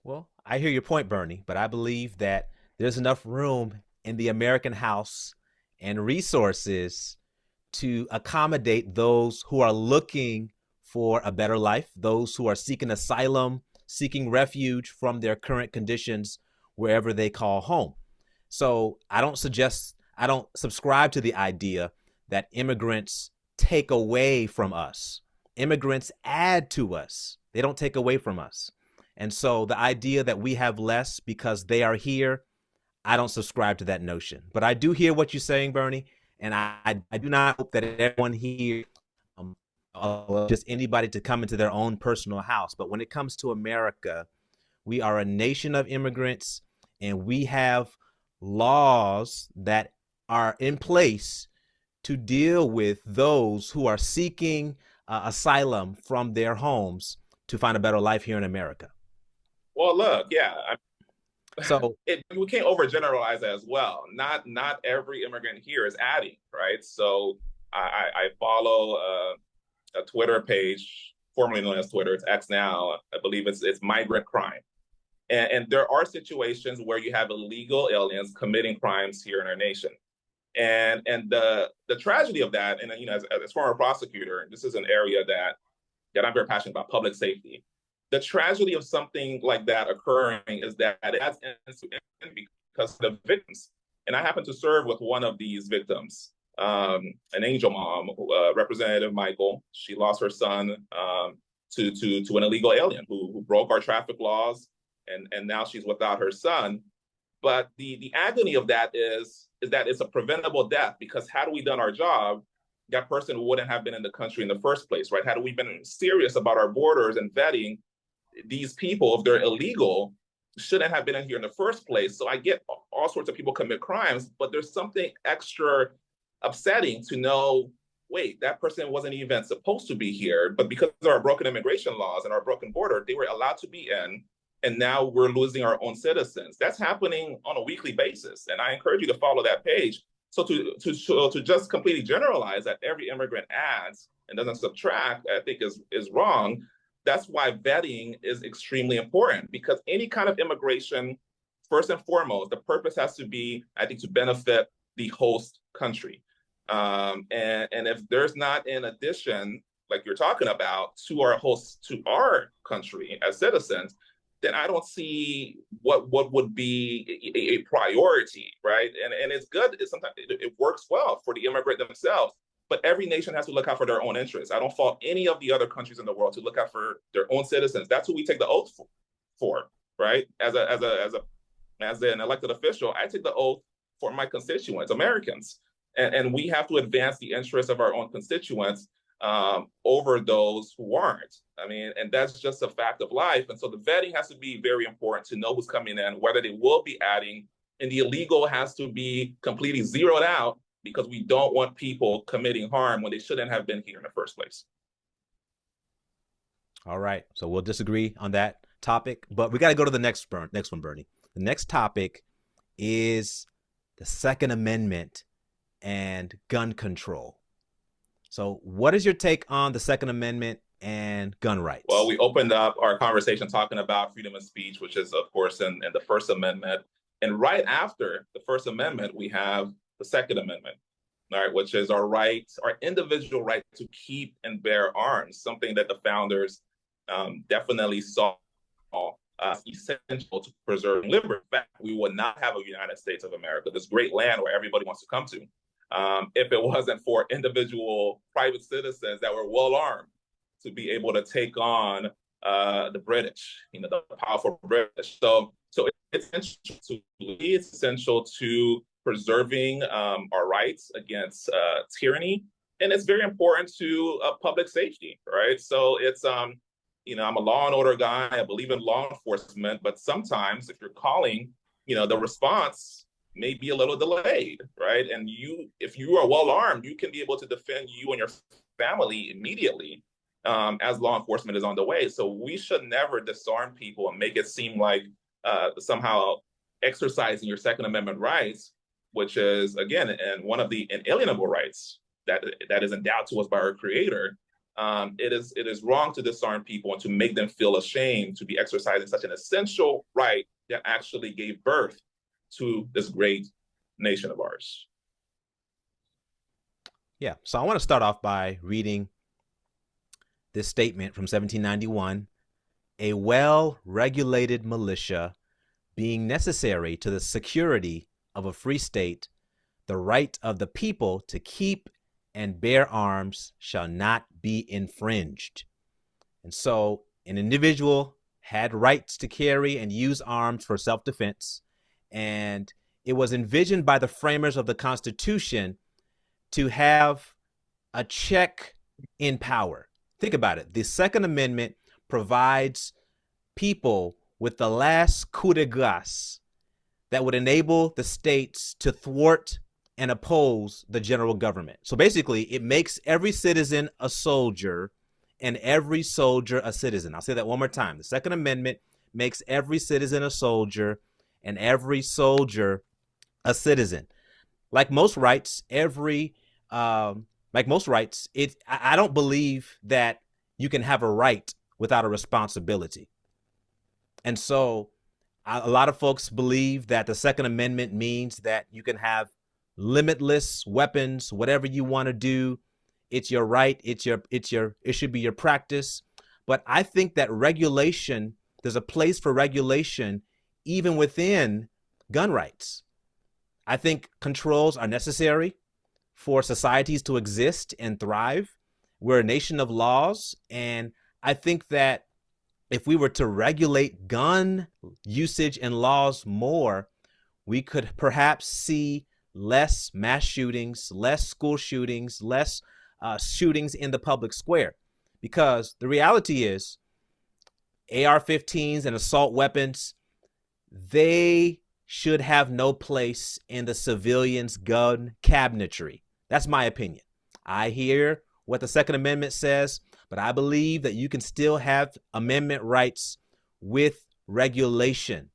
B: Well, I hear your point, Bernie, but I believe that there's enough room in the American House and resources to accommodate those who are looking for a better life, those who are seeking asylum, seeking refuge from their current conditions wherever they call home. So I don't subscribe to the idea that immigrants take away from us. Immigrants add to us. They don't take away from us. And so the idea that we have less because they are here, I don't subscribe to that notion. But I do hear what you're saying, Bernie, and I do not hope that everyone here, just anybody to come into their own personal house. But when it comes to America, we are a nation of immigrants, and we have laws that are in place to deal with those who are seeking asylum from their homes to find a better life here in America.
C: Well, look, yeah.
B: So
C: we can't overgeneralize as well. Not every immigrant here is adding, right? So I follow a Twitter page, formerly known as Twitter. It's X now. I believe it's migrant crime. And there are situations where you have illegal aliens committing crimes here in our nation. And the tragedy of that, and as former prosecutor, this is an area that I'm very passionate about, public safety. The tragedy of something like that occurring is that it has because of the victims. And I happen to serve with one of these victims, an angel mom, Representative Michael. She lost her son to an illegal alien who broke our traffic laws, and now she's without her son. But the agony of that is that it's a preventable death, because had we done our job, that person wouldn't have been in the country in the first place, right? Had we been serious about our borders and vetting these people, if they're illegal, shouldn't have been in here in the first place. So I get all sorts of people commit crimes, but there's something extra upsetting to know, wait, that person wasn't even supposed to be here, but because of our broken immigration laws and our broken border, they were allowed to be in, and now we're losing our own citizens. That's happening on a weekly basis, and I encourage you to follow that page. So to just completely generalize that every immigrant adds and doesn't subtract, I think is wrong. That's why vetting is extremely important, because any kind of immigration, first and foremost, the purpose has to be, I think, to benefit the host country. And if there's not an addition, like you're talking about, to our host, to our country as citizens, then I don't see what would be a priority, right? And it's good. Sometimes it works well for the immigrant themselves. But every nation has to look out for their own interests. I don't fault any of the other countries in the world to look out for their own citizens. That's who we take the oath for, right? As an elected official, I take the oath for my constituents, Americans, and we have to advance the interests of our own constituents. over those who aren't. I mean, and that's just a fact of life. And so the vetting has to be very important to know who's coming in, whether they will be adding, and the illegal has to be completely zeroed out because we don't want people committing harm when they shouldn't have been here in the first place.
B: All right. So we'll disagree on that topic, but we got to go to the next one, Bernie. The next topic is the Second Amendment and gun control. So what is your take on the Second Amendment and gun rights?
C: Well, we opened up our conversation talking about freedom of speech, which is, of course, in the First Amendment. And right after the First Amendment, we have the Second Amendment, all right, which is our right, our individual right to keep and bear arms, something that the founders definitely saw essential to preserving liberty. In fact, we would not have a United States of America, this great land where everybody wants to come to, if it wasn't for individual private citizens that were well armed to be able to take on the British, the powerful British. So it's essential to preserving our rights against tyranny, and it's very important to public safety, right? So it's I'm a law and order guy. I believe in law enforcement, but sometimes if you're calling, the response may be a little delayed, right? And if you are well armed, you can be able to defend you and your family immediately as law enforcement is on the way. So we should never disarm people and make it seem like somehow exercising your Second Amendment rights, which is, again, and one of the inalienable rights that is endowed to us by our Creator. It is wrong to disarm people and to make them feel ashamed to be exercising such an essential right that actually gave birth to this great nation of ours.
B: Yeah, so I want to start off by reading this statement from 1791. A well-regulated militia being necessary to the security of a free state, the right of the people to keep and bear arms shall not be infringed. And so an individual had rights to carry and use arms for self-defense, and it was envisioned by the framers of the Constitution to have a check in power. Think about it. The Second Amendment provides people with the last coup de grace that would enable the states to thwart and oppose the general government. So basically, it makes every citizen a soldier and every soldier a citizen. I'll say that one more time. The Second Amendment makes every citizen a soldier and every soldier a citizen. Like most rights, I don't believe that you can have a right without a responsibility. And so a lot of folks believe that the Second Amendment means that you can have limitless weapons, whatever you want to do. It's your right. It should be your practice. But I think that regulation, there's a place for regulation even within gun rights. I think controls are necessary for societies to exist and thrive. We're a nation of laws. And I think that if we were to regulate gun usage and laws more, we could perhaps see less mass shootings, less school shootings, less shootings in the public square. Because the reality is AR-15s and assault weapons, they should have no place in the civilians' gun cabinetry. That's my opinion. I hear what the Second Amendment says, but I believe that you can still have amendment rights with regulation.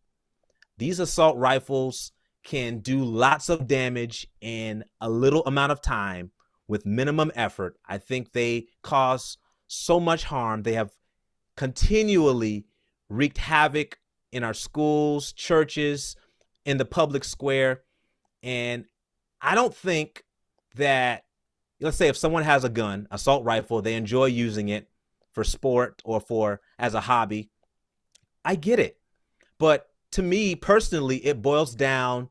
B: These assault rifles can do lots of damage in a little amount of time with minimum effort. I think they cause so much harm. They have continually wreaked havoc in our schools, churches, in the public square. And I don't think that, let's say if someone has a gun, assault rifle, they enjoy using it for sport or as a hobby, I get it. But to me personally, it boils down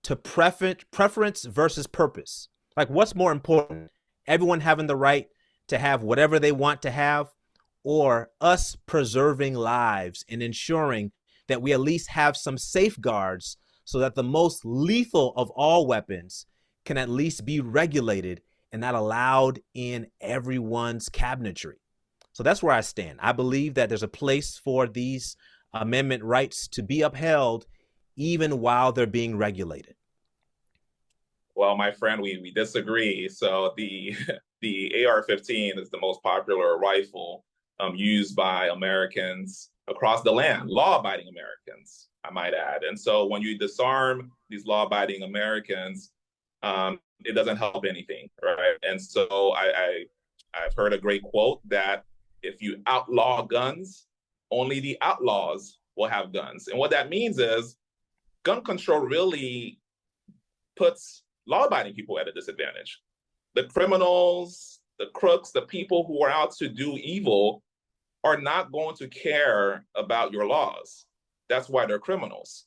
B: to preference versus purpose. Like, what's more important? Everyone having the right to have whatever they want to have, or us preserving lives and ensuring that we at least have some safeguards so that the most lethal of all weapons can at least be regulated and not allowed in everyone's cabinetry. So that's where I stand. I believe that there's a place for these amendment rights to be upheld even while they're being regulated.
C: Well, my friend, we disagree. So the AR-15 is the most popular rifle used by Americans across the land, law-abiding Americans, I might add. And so when you disarm these law-abiding Americans, it doesn't help anything, right? And so I've heard a great quote that if you outlaw guns, only the outlaws will have guns. And what that means is gun control really puts law-abiding people at a disadvantage. The criminals, the crooks, the people who are out to do evil are not going to care about your laws. That's why they're criminals.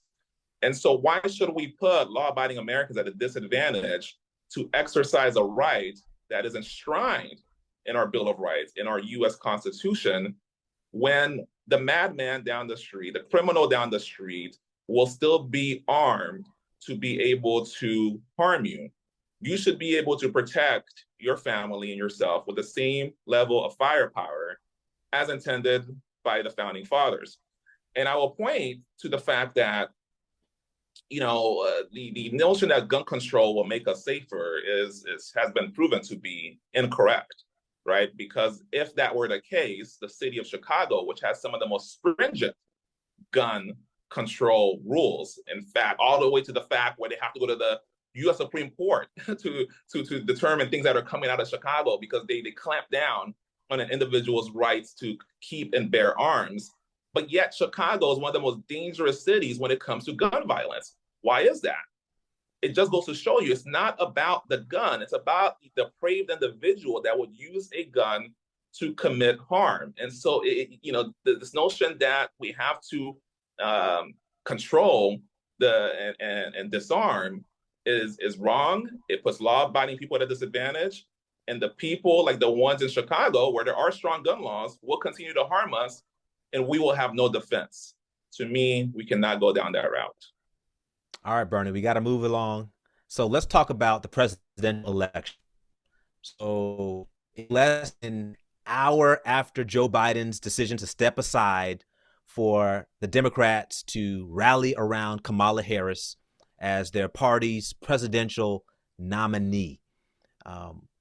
C: And so why should we put law-abiding Americans at a disadvantage to exercise a right that is enshrined in our Bill of Rights, in our US Constitution, when the madman down the street, the criminal down the street will still be armed to be able to harm you? You should be able to protect your family and yourself with the same level of firepower as intended by the founding fathers. And I will point to the fact that, you know, the notion that gun control will make us safer has been proven to be incorrect, right? Because if that were the case, the city of Chicago, which has some of the most stringent gun control rules, in fact, all the way to the fact where they have to go to the U.S. Supreme Court to determine things that are coming out of Chicago because they clamp down on an individual's rights to keep and bear arms. But yet Chicago is one of the most dangerous cities when it comes to gun violence. Why is that? It just goes to show you it's not about the gun. It's about the depraved individual that would use a gun to commit harm. And so, this notion that we have to control and disarm is wrong. It puts law-abiding people at a disadvantage. And the people like the ones in Chicago, where there are strong gun laws, will continue to harm us, and we will have no defense. To me, we cannot go down that route.
B: All right, Bernie, we got to move along. So let's talk about the presidential election. So less than an hour after Joe Biden's decision to step aside for the Democrats to rally around Kamala Harris as their party's presidential nominee.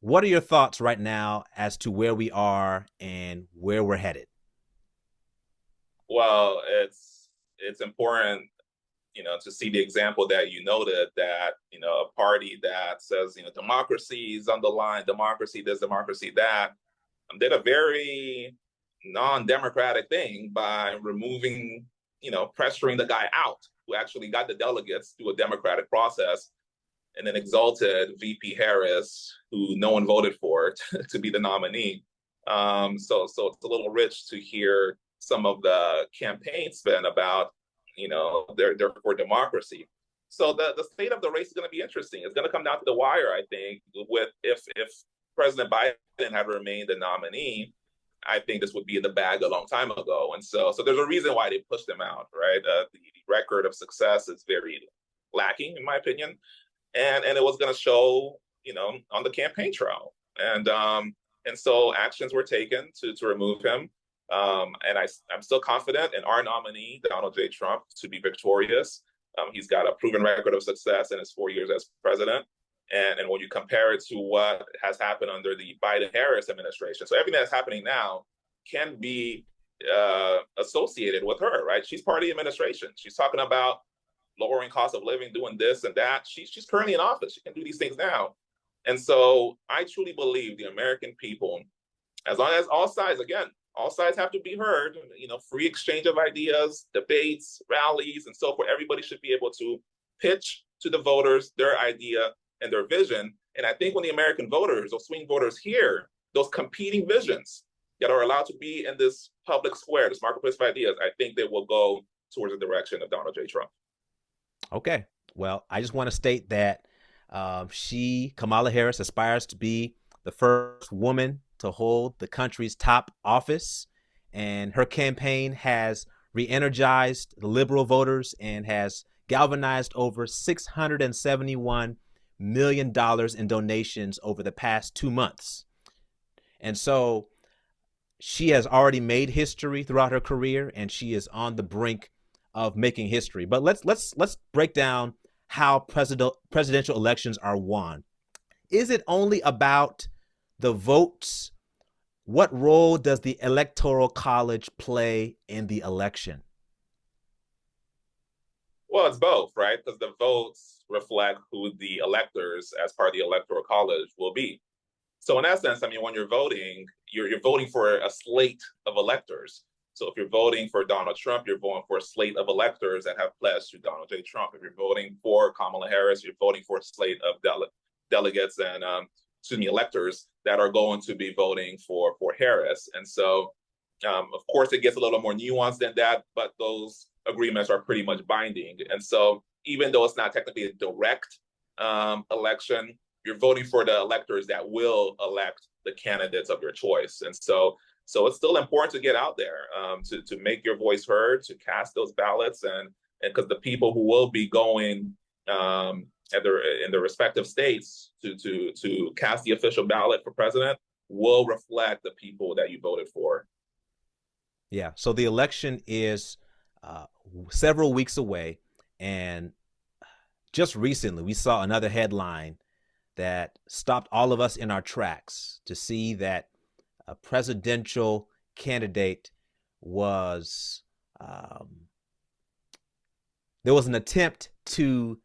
B: What are your thoughts right now as to where we are and where we're headed?
C: Well, it's important, to see the example that you noted, that, a party that says, democracy is on the line, democracy this, democracy that, did a very non-democratic thing by removing, pressuring the guy out who actually got the delegates through a democratic process, and then exalted VP Harris, who no one voted for, to be the nominee. So it's a little rich to hear some of the campaign spin about, they're for democracy. So the state of the race is going to be interesting. It's going to come down to the wire, I think, with if President Biden had remained the nominee, I think this would be in the bag a long time ago. And so there's a reason why they pushed him out, right? The record of success is very lacking, in my opinion. And it was going to show, on the campaign trail. And so actions were taken to remove him. And I'm still confident in our nominee, Donald J. Trump, to be victorious. He's got a proven record of success in his 4 years as president. And when you compare it to what has happened under the Biden-Harris administration, so everything that's happening now can be associated with her, right? She's part of the administration. She's talking about lowering cost of living, doing this and that. She's currently in office. She can do these things now. And so I truly believe the American people, as long as all sides have to be heard, free exchange of ideas, debates, rallies, and so forth. Everybody should be able to pitch to the voters their idea and their vision. And I think when the American voters or swing voters hear those competing visions that are allowed to be in this public square, this marketplace of ideas, I think they will go towards the direction of Donald J. Trump.
B: Okay. Well, I just want to state that Kamala Harris, aspires to be the first woman to hold the country's top office, and her campaign has re-energized the liberal voters and has galvanized over 671 million in donations over the past 2 months. And so she has already made history throughout her career, and she is on the brink of making history. But let's break down how presidential elections are won. Is it only about the votes? What role does the Electoral College play in the election?
C: Well, it's both, right? Because the votes reflect who the electors, as part of the Electoral College, will be. So in essence, I mean, when you're voting, you're voting for a slate of electors. So if you're voting for Donald Trump, you're voting for a slate of electors that have pledged to Donald J. Trump. If you're voting for Kamala Harris, you're voting for a slate of delegates and electors that are going to be voting for Harris. And so, of course, it gets a little more nuanced than that, but those agreements are pretty much binding. And so, even though it's not technically a direct election, you're voting for the electors that will elect the candidates of your choice. And so it's still important to get out there, to make your voice heard, to cast those ballots, and because the people who will be going in the respective states to cast the official ballot for president will reflect the people that you voted for.
B: Yeah. So the election is several weeks away, and just recently we saw another headline that stopped all of us in our tracks to see that a presidential candidate was there was an attempt to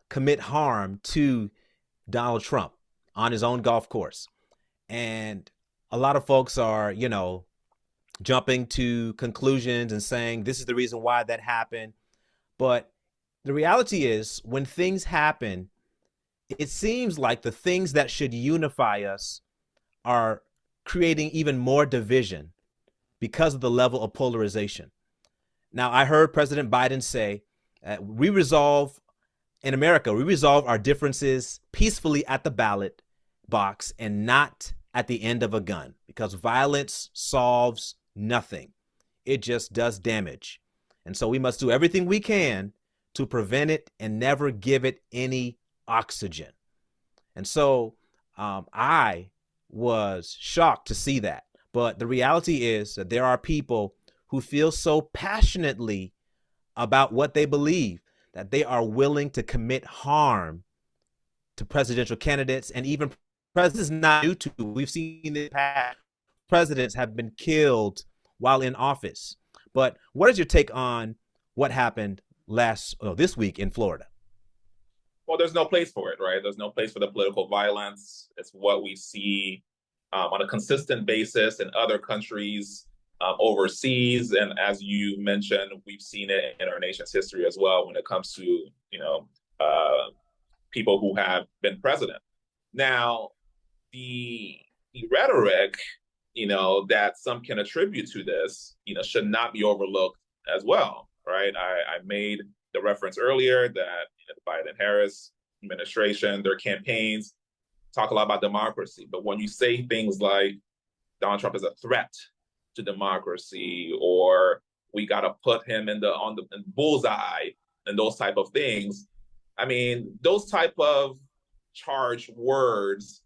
B: commit harm to Donald Trump on his own golf course. And a lot of folks are, jumping to conclusions and saying this is the reason why that happened. But the reality is, when things happen, it seems like the things that should unify us are creating even more division because of the level of polarization. Now, I heard President Biden say, in America, we resolve our differences peacefully at the ballot box and not at the end of a gun, because violence solves nothing. It just does damage. And so we must do everything we can to prevent it and never give it any oxygen. And so I was shocked to see that. But the reality is that there are people who feel so passionately about what they believe that they are willing to commit harm to presidential candidates, and even presidents not new to. We've seen in the past presidents have been killed while in office. But what is your take on what happened this week in Florida?
C: Well, there's no place for it, right? There's no place for the political violence. It's what we see on a consistent basis in other countries overseas. And as you mentioned, we've seen it in our nation's history as well when it comes to, people who have been president. Now, the rhetoric, that some can attribute to this, should not be overlooked as well, right? I made the reference earlier that the Biden-Harris administration, their campaigns talk a lot about democracy. But when you say things like Donald Trump is a threat to democracy, or we got to put him in the bullseye, and those type of things, I mean, those type of charged words,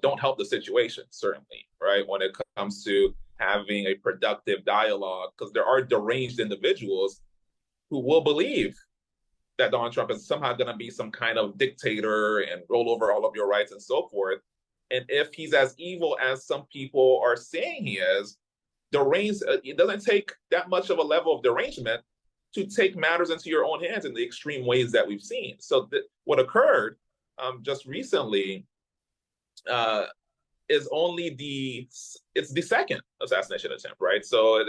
C: don't help the situation, certainly, right? When it comes to having a productive dialogue, because there are deranged individuals who will believe that Donald Trump is somehow going to be some kind of dictator and roll over all of your rights and so forth. And if he's as evil as some people are saying he is, it doesn't take that much of a level of derangement to take matters into your own hands in the extreme ways that we've seen. So what occurred just recently is only the second assassination attempt, right? So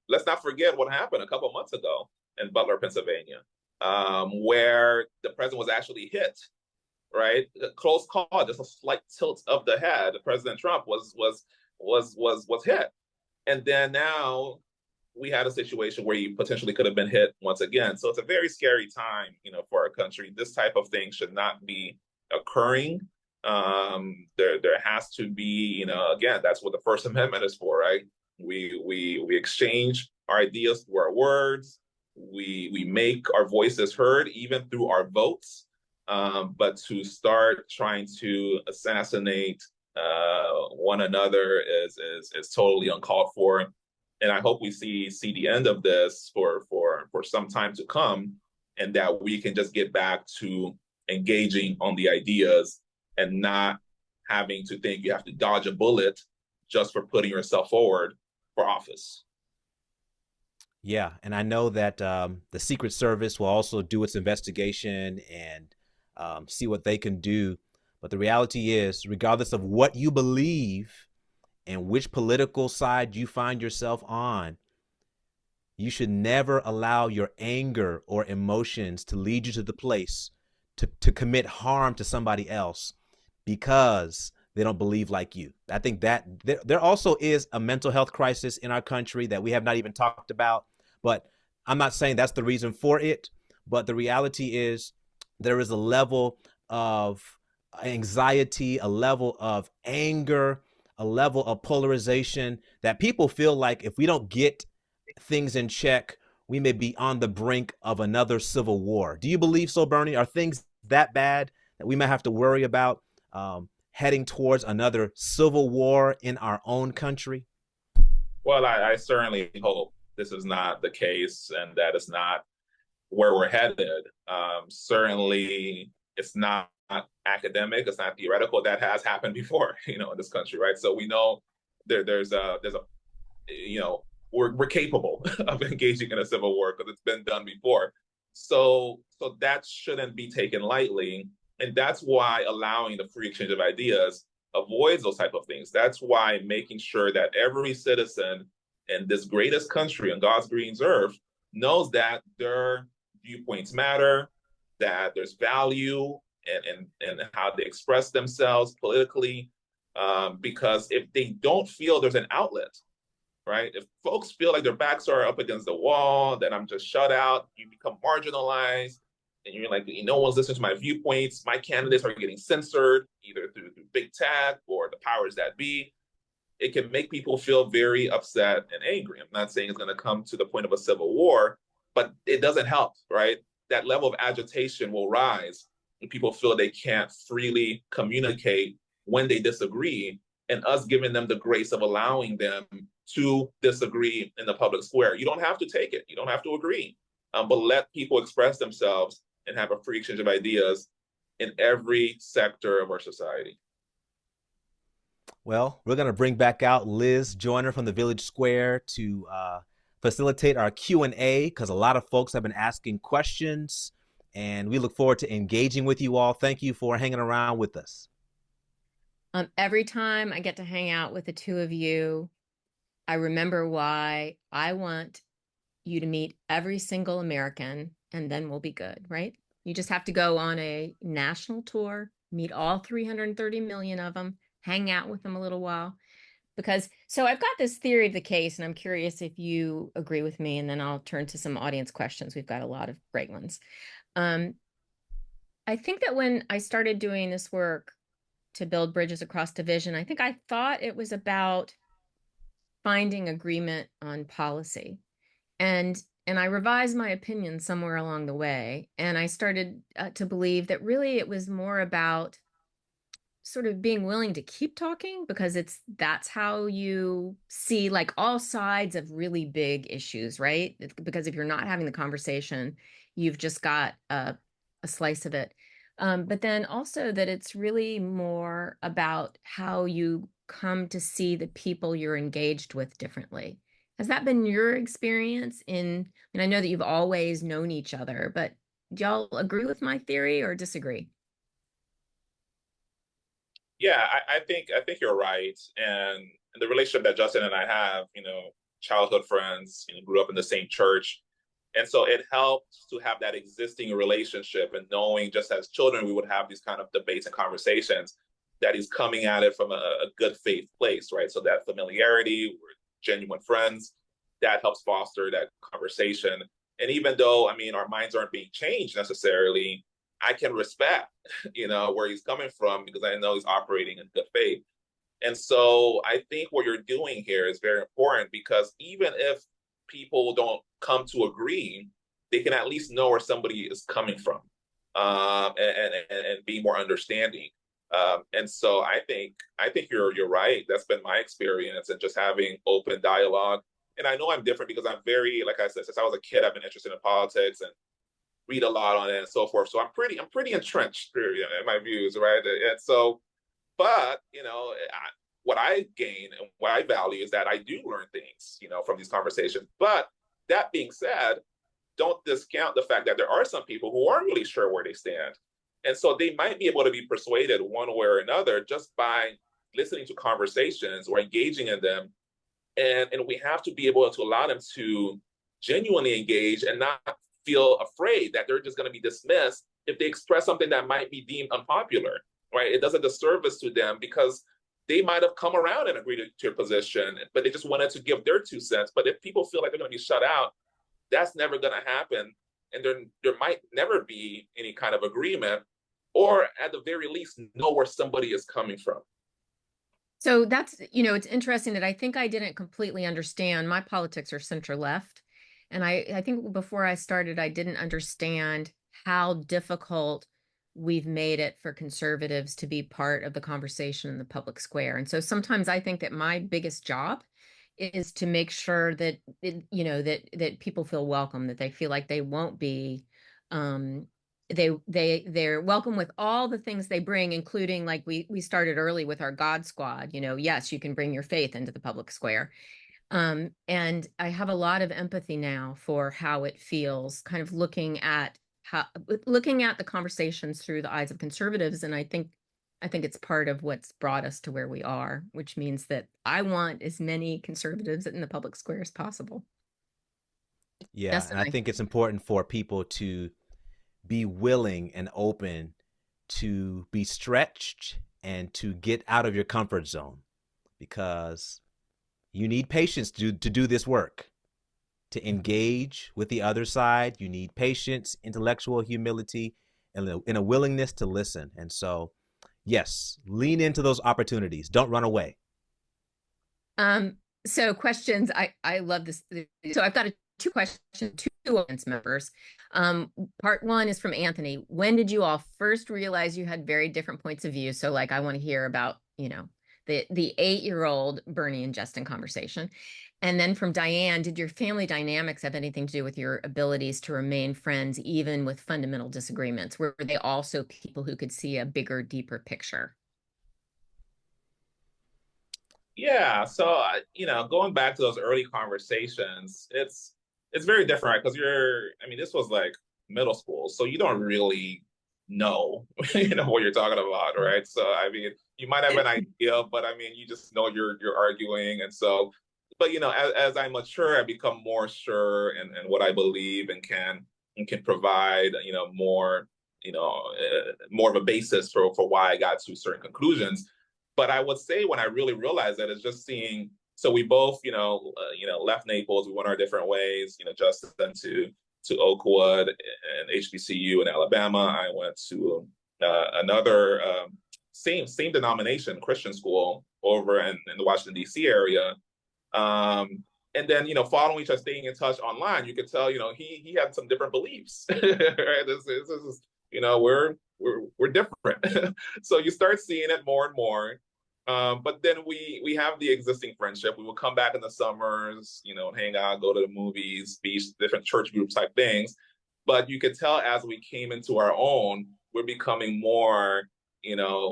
C: let's not forget what happened a couple of months ago in Butler, Pennsylvania, where the president was actually hit, right? A close call, just a slight tilt of the head. President Trump was hit, and then now we had a situation where he potentially could have been hit once again. So it's a very scary time, for our country. This type of thing should not be occurring. There has to be, again, that's what the First Amendment is for, right? We exchange our ideas through our words. We make our voices heard, even through our votes. But to start trying to assassinate one another is totally uncalled for. And I hope we see the end of this for some time to come, and that we can just get back to engaging on the ideas and not having to think you have to dodge a bullet just for putting yourself forward for office.
B: Yeah, and I know that the Secret Service will also do its investigation and see what they can do. But the reality is, regardless of what you believe and which political side you find yourself on, you should never allow your anger or emotions to lead you to the place to commit harm to somebody else because they don't believe like you. I think that there also is a mental health crisis in our country that we have not even talked about, but I'm not saying that's the reason for it. But the reality is there is a level of anxiety, a level of anger, a level of polarization that people feel like if we don't get things in check, we may be on the brink of another civil war. Do you believe so, Bernie? Are things that bad that we might have to worry about heading towards another civil war in our own country?
C: Well, I certainly hope this is not the case and that it's not where we're headed. Certainly, it's not academic, it's not theoretical. That has happened before, in this country, right? So we know there's a we're capable of engaging in a civil war because it's been done before. So that shouldn't be taken lightly, and that's why allowing the free exchange of ideas avoids those type of things. That's why making sure that every citizen in this greatest country on God's green earth knows that their viewpoints matter, that there's value and how they express themselves politically. Because if they don't feel there's an outlet, right? If folks feel like their backs are up against the wall, that I'm just shut out, you become marginalized, and you're like, no one's listening to my viewpoints, my candidates are getting censored, either through big tech or the powers that be, it can make people feel very upset and angry. I'm not saying it's going to come to the point of a civil war, but it doesn't help, right? That level of agitation will rise and people feel they can't freely communicate when they disagree, and us giving them the grace of allowing them to disagree in the public square. You don't have to take it. You don't have to agree, but let people express themselves and have a free exchange of ideas in every sector of our society.
B: Well, we're going to bring back out Liz Joyner from the Village Square to facilitate our Q&A because a lot of folks have been asking questions, and we look forward to engaging with you all. Thank you for hanging around with us.
F: Every time I get to hang out with the two of you, I remember why I want you to meet every single American, and then we'll be good, right? You just have to go on a national tour, meet all 330 million of them, hang out with them a little while. So I've got this theory of the case, and I'm curious if you agree with me, and then I'll turn to some audience questions. We've got a lot of great ones. I think that when I started doing this work to build bridges across division, I think I thought it was about finding agreement on policy. And I revised my opinion somewhere along the way. And I started to believe that really it was more about sort of being willing to keep talking, because that's how you see like all sides of really big issues, right? Because if you're not having the conversation, you've just got a slice of it. But then also that it's really more about how you come to see the people you're engaged with differently. Has that been your experience I know that you've always known each other, but do y'all agree with my theory or disagree?
C: Yeah, I think you're right. And the relationship that Justin and I have, childhood friends, grew up in the same church. And so it helps to have that existing relationship and knowing just as children, we would have these kind of debates and conversations, that he's coming at it from a good faith place, right? So that familiarity, we're genuine friends, that helps foster that conversation. And even though, our minds aren't being changed necessarily, I can respect, where he's coming from because I know he's operating in good faith. And so I think what you're doing here is very important, because even if people don't come to agree, they can at least know where somebody is coming from. and be more understanding. And so I think you're right. That's been my experience, and just having open dialogue. And I know I'm different because I'm very, like I said, since I was a kid, I've been interested in politics and read a lot on it and so forth. So I'm pretty entrenched, in my views, right? And so, but what I gain and what I value is that I do learn things, from these conversations. But that being said, don't discount the fact that there are some people who aren't really sure where they stand. And so they might be able to be persuaded one way or another just by listening to conversations or engaging in them. And we have to be able to allow them to genuinely engage and not feel afraid that they're just going to be dismissed if they express something that might be deemed unpopular, right? It does a disservice to them because they might have come around and agreed to your position, but they just wanted to give their 2 cents. But if people feel like they're going to be shut out, that's never going to happen. And there might never be any kind of agreement, or at the very least, know where somebody is coming from.
F: So that's, it's interesting that I think I didn't completely understand. My politics are center left. And I think before I started, I didn't understand how difficult we've made it for conservatives to be part of the conversation in the public square. And so sometimes I think that my biggest job is to make sure that, that people feel welcome, that they feel like they won't be, they're welcome with all the things they bring, including, like we started early with our God Squad. Yes, you can bring your faith into the public square. And I have a lot of empathy now for how it feels, kind of looking at the conversations through the eyes of conservatives. And I think it's part of what's brought us to where we are, which means that I want as many conservatives in the public square as possible.
B: Yeah,
F: Justin,
B: and I think it's important for people to be willing and open to be stretched and to get out of your comfort zone, because you need patience to do this work, to engage with the other side. You need patience, intellectual humility, and a willingness to listen. And so, yes, lean into those opportunities. Don't run away.
F: So questions, I love this. So I've got 2 questions, 2 audience members. Part 1 is from Anthony. When did you all first realize you had very different points of view? So like, I want to hear about, the 8-year-old Berny and Geston conversation. And then from Diane, did your family dynamics have anything to do with your abilities to remain friends, even with fundamental disagreements? Were they also people who could see a bigger, deeper picture?
C: Yeah. So, going back to those early conversations, it's very different, right? Because this was like middle school, so you don't really know, what you're talking about, right? So, you might have an idea, but you just know you're arguing. And so, but as I mature, I become more sure in what I believe and can provide, more, more of a basis for why I got to certain conclusions. But I would say when I really realized that is just seeing. So we both, left Naples. We went our different ways. Justin to Oakwood and HBCU in Alabama. I went to another same denomination Christian school over in the Washington D.C. area. And then following each other, staying in touch online, you could tell he had some different beliefs. Right? This is we're different. So you start seeing it more and more. But then we have the existing friendship. We will come back in the summers, hang out, go to the movies, beach, different church group type things. But you could tell as we came into our own, we're becoming more,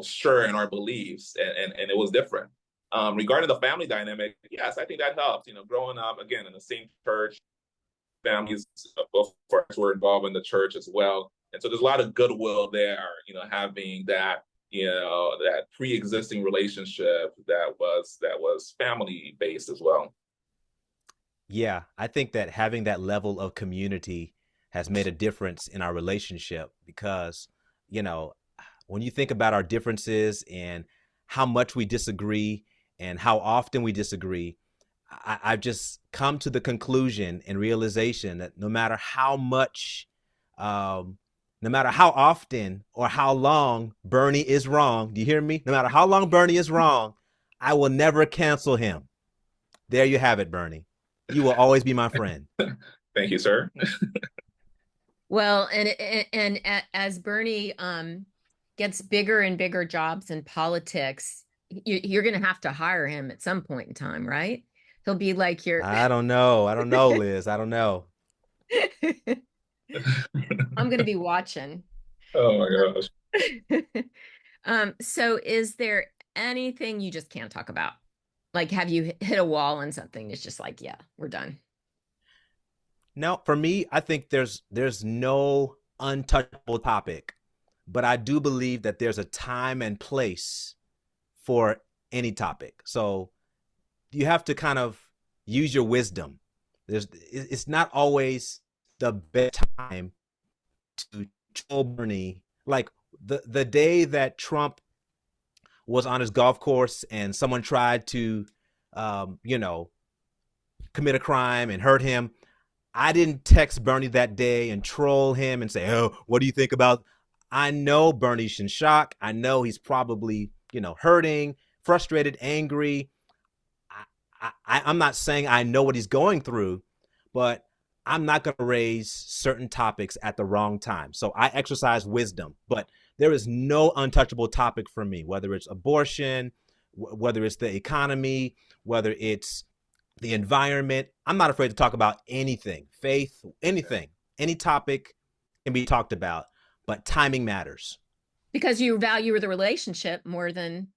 C: sure in our beliefs, and it was different. Regarding the family dynamic, yes, I think that helped. Growing up again in the same church, families both of us were involved in the church as well, and so there's a lot of goodwill there. Having that. That pre-existing relationship that was family based as well.
B: Yeah, I think that having that level of community has made a difference in our relationship, because, when you think about our differences and how much we disagree and how often we disagree, I've just come to the conclusion and realization that no matter how often or how long Berny is wrong, do you hear me? No matter how long Berny is wrong, I will never cancel him. There you have it, Berny. You will always be my friend.
C: Thank you, sir.
F: Well, as Bernie gets bigger and bigger jobs in politics, you're going to have to hire him at some point in time, right? He'll be like your.
B: I don't know. I don't know, Liz. I don't know.
F: I'm going to be watching.
C: Oh my gosh.
F: So is there anything you just can't talk about? Like, have you hit a wall on something that's just like, yeah, we're done?
B: No, for me, I think there's no untouchable topic, but I do believe that there's a time and place for any topic. So you have to kind of use your wisdom. It's not always the best time to troll Bernie. Like the day that Trump was on his golf course and someone tried to, you know, commit a crime and hurt him. I didn't text Bernie that day and troll him and say, "Oh, what do you think about?" I know Bernie's in shock. I know he's probably, hurting, frustrated, angry. I'm not saying I know what he's going through, but I'm not going to raise certain topics at the wrong time. So I exercise wisdom, but there is no untouchable topic for me, whether it's abortion, whether it's the economy, whether it's the environment. I'm not afraid to talk about anything, faith, anything, any topic can be talked about, but timing matters.
F: Because you value the relationship more than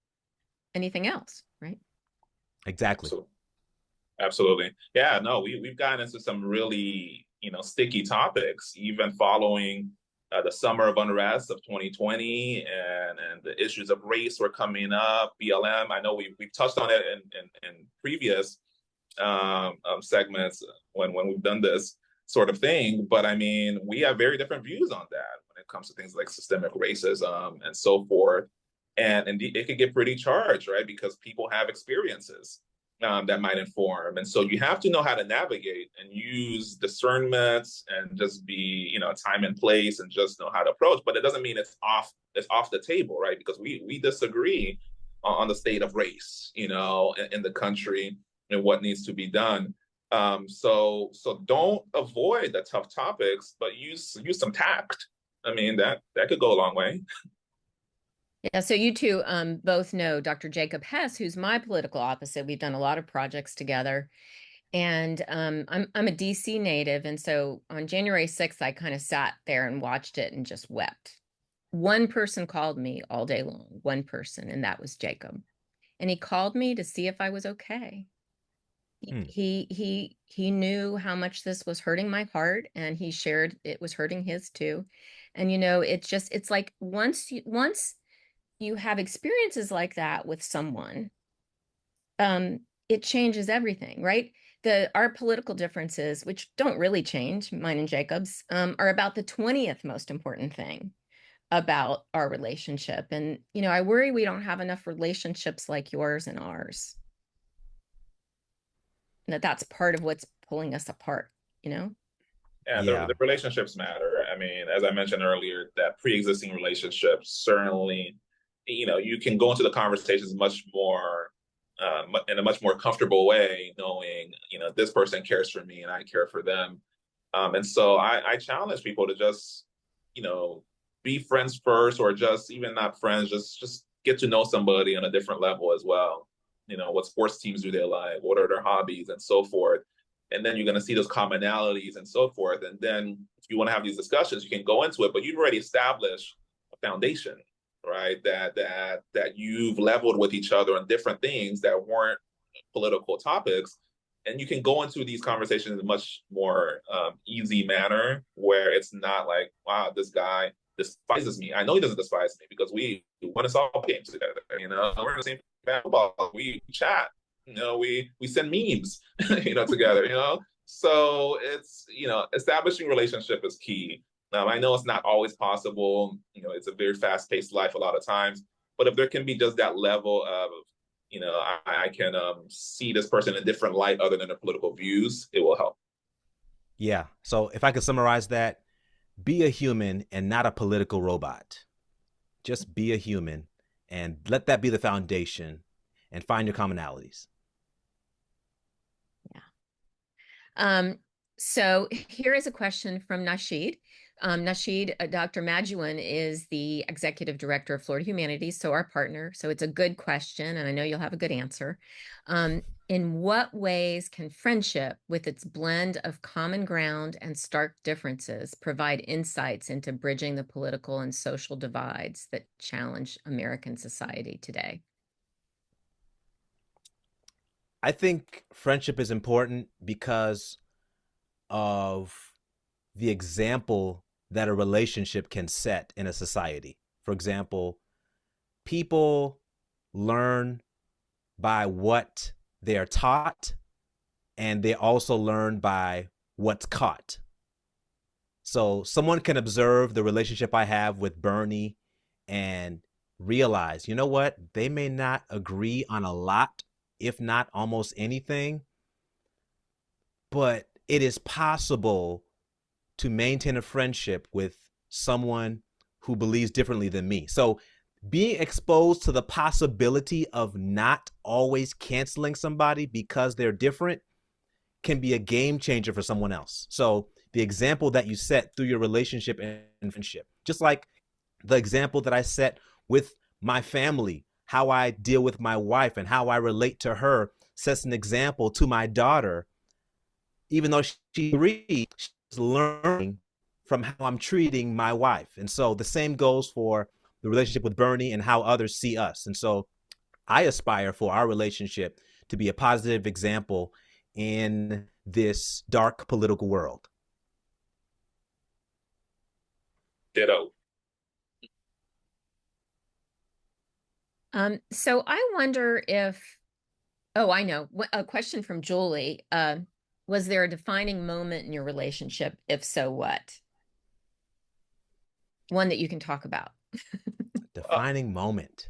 F: anything else, right?
B: Exactly.
C: Absolutely. Yeah, no, we've gotten into some really, sticky topics, even following the summer of unrest of 2020, and the issues of race were coming up, BLM. I know we've touched on it in previous segments when we've done this sort of thing. But I mean, we have very different views on that when it comes to things like systemic racism and so forth. And indeed, it could get pretty charged, right? Because people have experiences that might inform. And so you have to know how to navigate and use discernment and just be, time and place and just know how to approach. But it doesn't mean it's off the table, right? Because we disagree on the state of race, in the country and what needs to be done. So don't avoid the tough topics, but use some tact. I mean, that could go a long way.
F: Yeah, so you two both know Dr. Jacob Hess, who's my political opposite. We've done a lot of projects together. And I'm a DC native. And so on January 6th, I kind of sat there and watched it and just wept. One person called me all day long, one person, and that was Jacob. And he called me to see if I was okay. He knew how much this was hurting my heart, and he shared it was hurting his too. And it's like once you have experiences like that with someone, it changes everything, right? Our political differences, which don't really change, mine and Jacob's, are about the 20th most important thing about our relationship. And, I worry we don't have enough relationships like yours and ours. And that's part of what's pulling us apart,
C: Yeah, the relationships matter. I mean, as I mentioned earlier, that pre-existing relationships certainly, you can go into the conversations much more in a much more comfortable way, knowing, this person cares for me and I care for them. And so I challenge people to just, be friends first, or just even not friends, just get to know somebody on a different level as well. What sports teams do they like? What are their hobbies and so forth? And then you're going to see those commonalities and so forth. And then if you want to have these discussions, you can go into it, but you've already established a foundation, right? That you've leveled with each other on different things that weren't political topics. And you can go into these conversations in a much more easy manner, where it's not like, wow, this guy despises me. I know he doesn't despise me because we won a softball game together. We're in the same football. We chat. We send memes, together. So it's establishing relationship is key. I know it's not always possible. It's a very fast-paced life a lot of times. But if there can be just that level of, I can see this person in a different light other than their political views, it will help.
B: Yeah. So if I could summarize that, be a human and not a political robot. Just be a human and let that be the foundation, and find your commonalities.
F: Yeah. So here is a question from Nasheed. Nasheed, Dr. Majuan is the executive director of Florida Humanities, so our partner. So it's a good question, and I know you'll have a good answer. In what ways can friendship, with its blend of common ground and stark differences, provide insights into bridging the political and social divides that challenge American society today?
B: I think friendship is important because of the example that a relationship can set in a society. For example, people learn by what they are taught, and they also learn by what's caught. So someone can observe the relationship I have with Bernie and realize, you know what, they may not agree on a lot, if not almost anything, but it is possible to maintain a friendship with someone who believes differently than me. So being exposed to the possibility of not always canceling somebody because they're different can be a game changer for someone else. So the example that you set through your relationship and friendship, just like the example that I set with my family, how I deal with my wife and how I relate to her, sets an example to my daughter. Even though she agrees, she's learning from how I'm treating my wife. And so the same goes for the relationship with Bernie and how others see us. And so I aspire for our relationship to be a positive example in this dark political world.
C: Ditto.
F: So I wonder if, oh, I know, a question from Julie. Was there a defining moment in your relationship? If so, what? One that you can talk about.
B: Defining moment.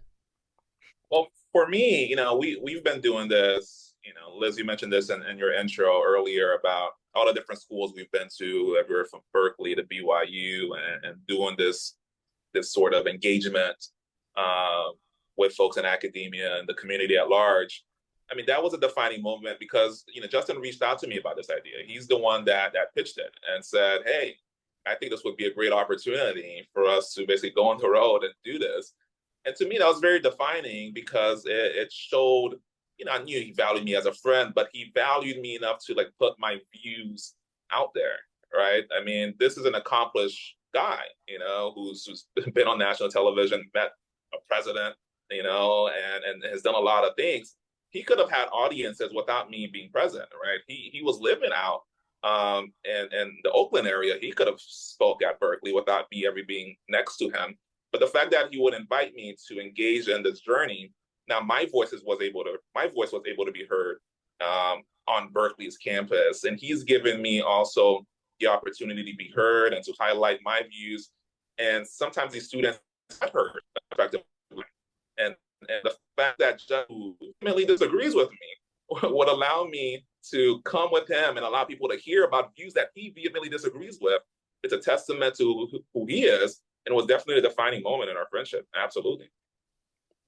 C: Well, for me, we've been doing this. Liz, you mentioned this in your intro earlier about all the different schools we've been to, everywhere from Berkeley to BYU, and doing this sort of engagement with folks in academia and the community at large. I mean, that was a defining moment because, Justin reached out to me about this idea. He's the one that pitched it and said, hey, I think this would be a great opportunity for us to basically go on the road and do this. And to me, that was very defining because it showed, I knew he valued me as a friend, but he valued me enough to put my views out there, right? I mean, this is an accomplished guy, who's been on national television, met a president, and has done a lot of things. He could have had audiences without me being present, right? He was living out in the Oakland area. He could have spoke at Berkeley without me ever being next to him. But the fact that he would invite me to engage in this journey, now my voice was able to be heard on Berkeley's campus, and he's given me also the opportunity to be heard and to highlight my views. And sometimes these students have heard effectively, and the fact that Jacques, who ultimately disagrees with me, would allow me to come with him and allow people to hear about views that he vehemently disagrees with. It's a testament to who he is, and it was definitely a defining moment in our friendship. Absolutely.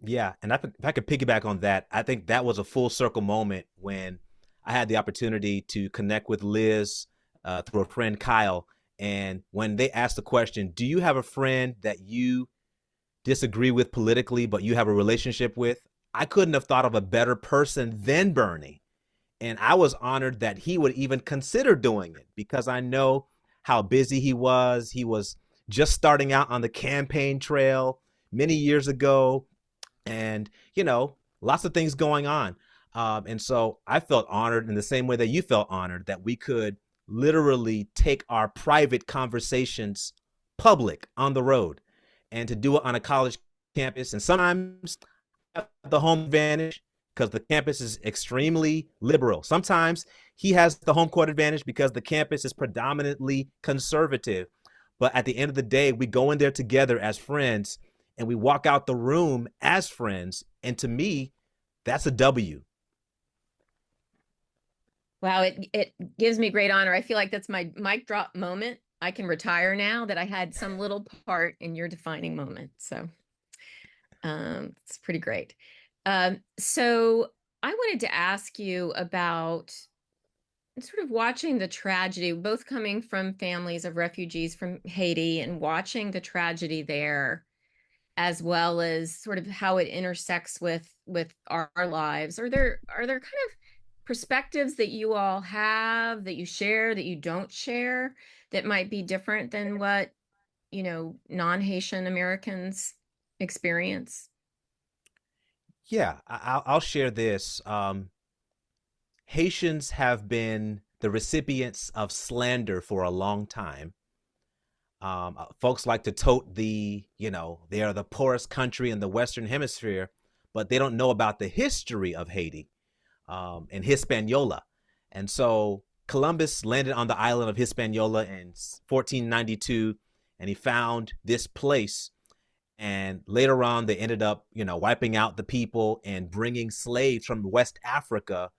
B: Yeah, and if I could piggyback on that, I think that was a full circle moment when I had the opportunity to connect with Liz through a friend, Kyle. And when they asked the question, do you have a friend that you disagree with politically, but you have a relationship with? I couldn't have thought of a better person than Bernie. And I was honored that he would even consider doing it because I know how busy he was. He was just starting out on the campaign trail many years ago. And, lots of things going on. And so I felt honored in the same way that you felt honored that we could literally take our private conversations public on the road and to do it on a college campus. And sometimes the home advantage because the campus is extremely liberal. Sometimes he has the home court advantage because the campus is predominantly conservative. But at the end of the day, we go in there together as friends and we walk out the room as friends. And to me, that's a W.
F: Wow, it gives me great honor. I feel like that's my mic drop moment. I can retire now that I had some little part in your defining moment. So it's pretty great. So I wanted to ask you about sort of watching the tragedy, both coming from families of refugees from Haiti and watching the tragedy there, as well as sort of how it intersects with our lives. Are there kind of perspectives that you all have, that you share, that you don't share, that might be different than what, non-Haitian Americans experience?
B: Yeah, I'll share this. Haitians have been the recipients of slander for a long time. Folks like to tote they are the poorest country in the Western Hemisphere, but they don't know about the history of Haiti and Hispaniola. And so Columbus landed on the island of Hispaniola in 1492, and he found this place. And later on, they ended up, wiping out the people and bringing slaves from West Africa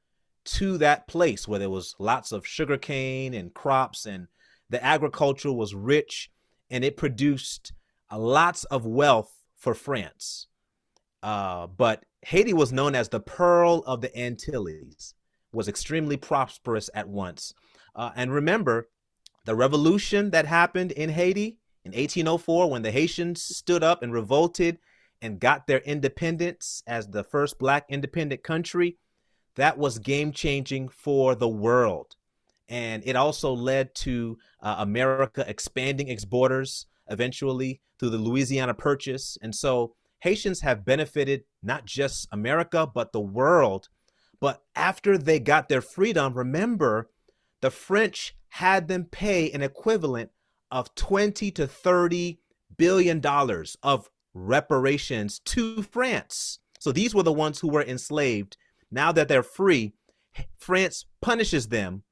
B: to that place where there was lots of sugarcane and crops, and the agriculture was rich, and it produced lots of wealth for France. But Haiti was known as the Pearl of the Antilles, was extremely prosperous at once. And remember, the revolution that happened in Haiti in 1804, when the Haitians stood up and revolted and got their independence as the first Black independent country, that was game-changing for the world. And it also led to America expanding its borders eventually through the Louisiana Purchase. And so Haitians have benefited not just America, but the world. But after they got their freedom, remember, the French had them pay an equivalent of 20 to 30 billion dollars of reparations to France. So these were the ones who were enslaved. Now that they're free, France punishes them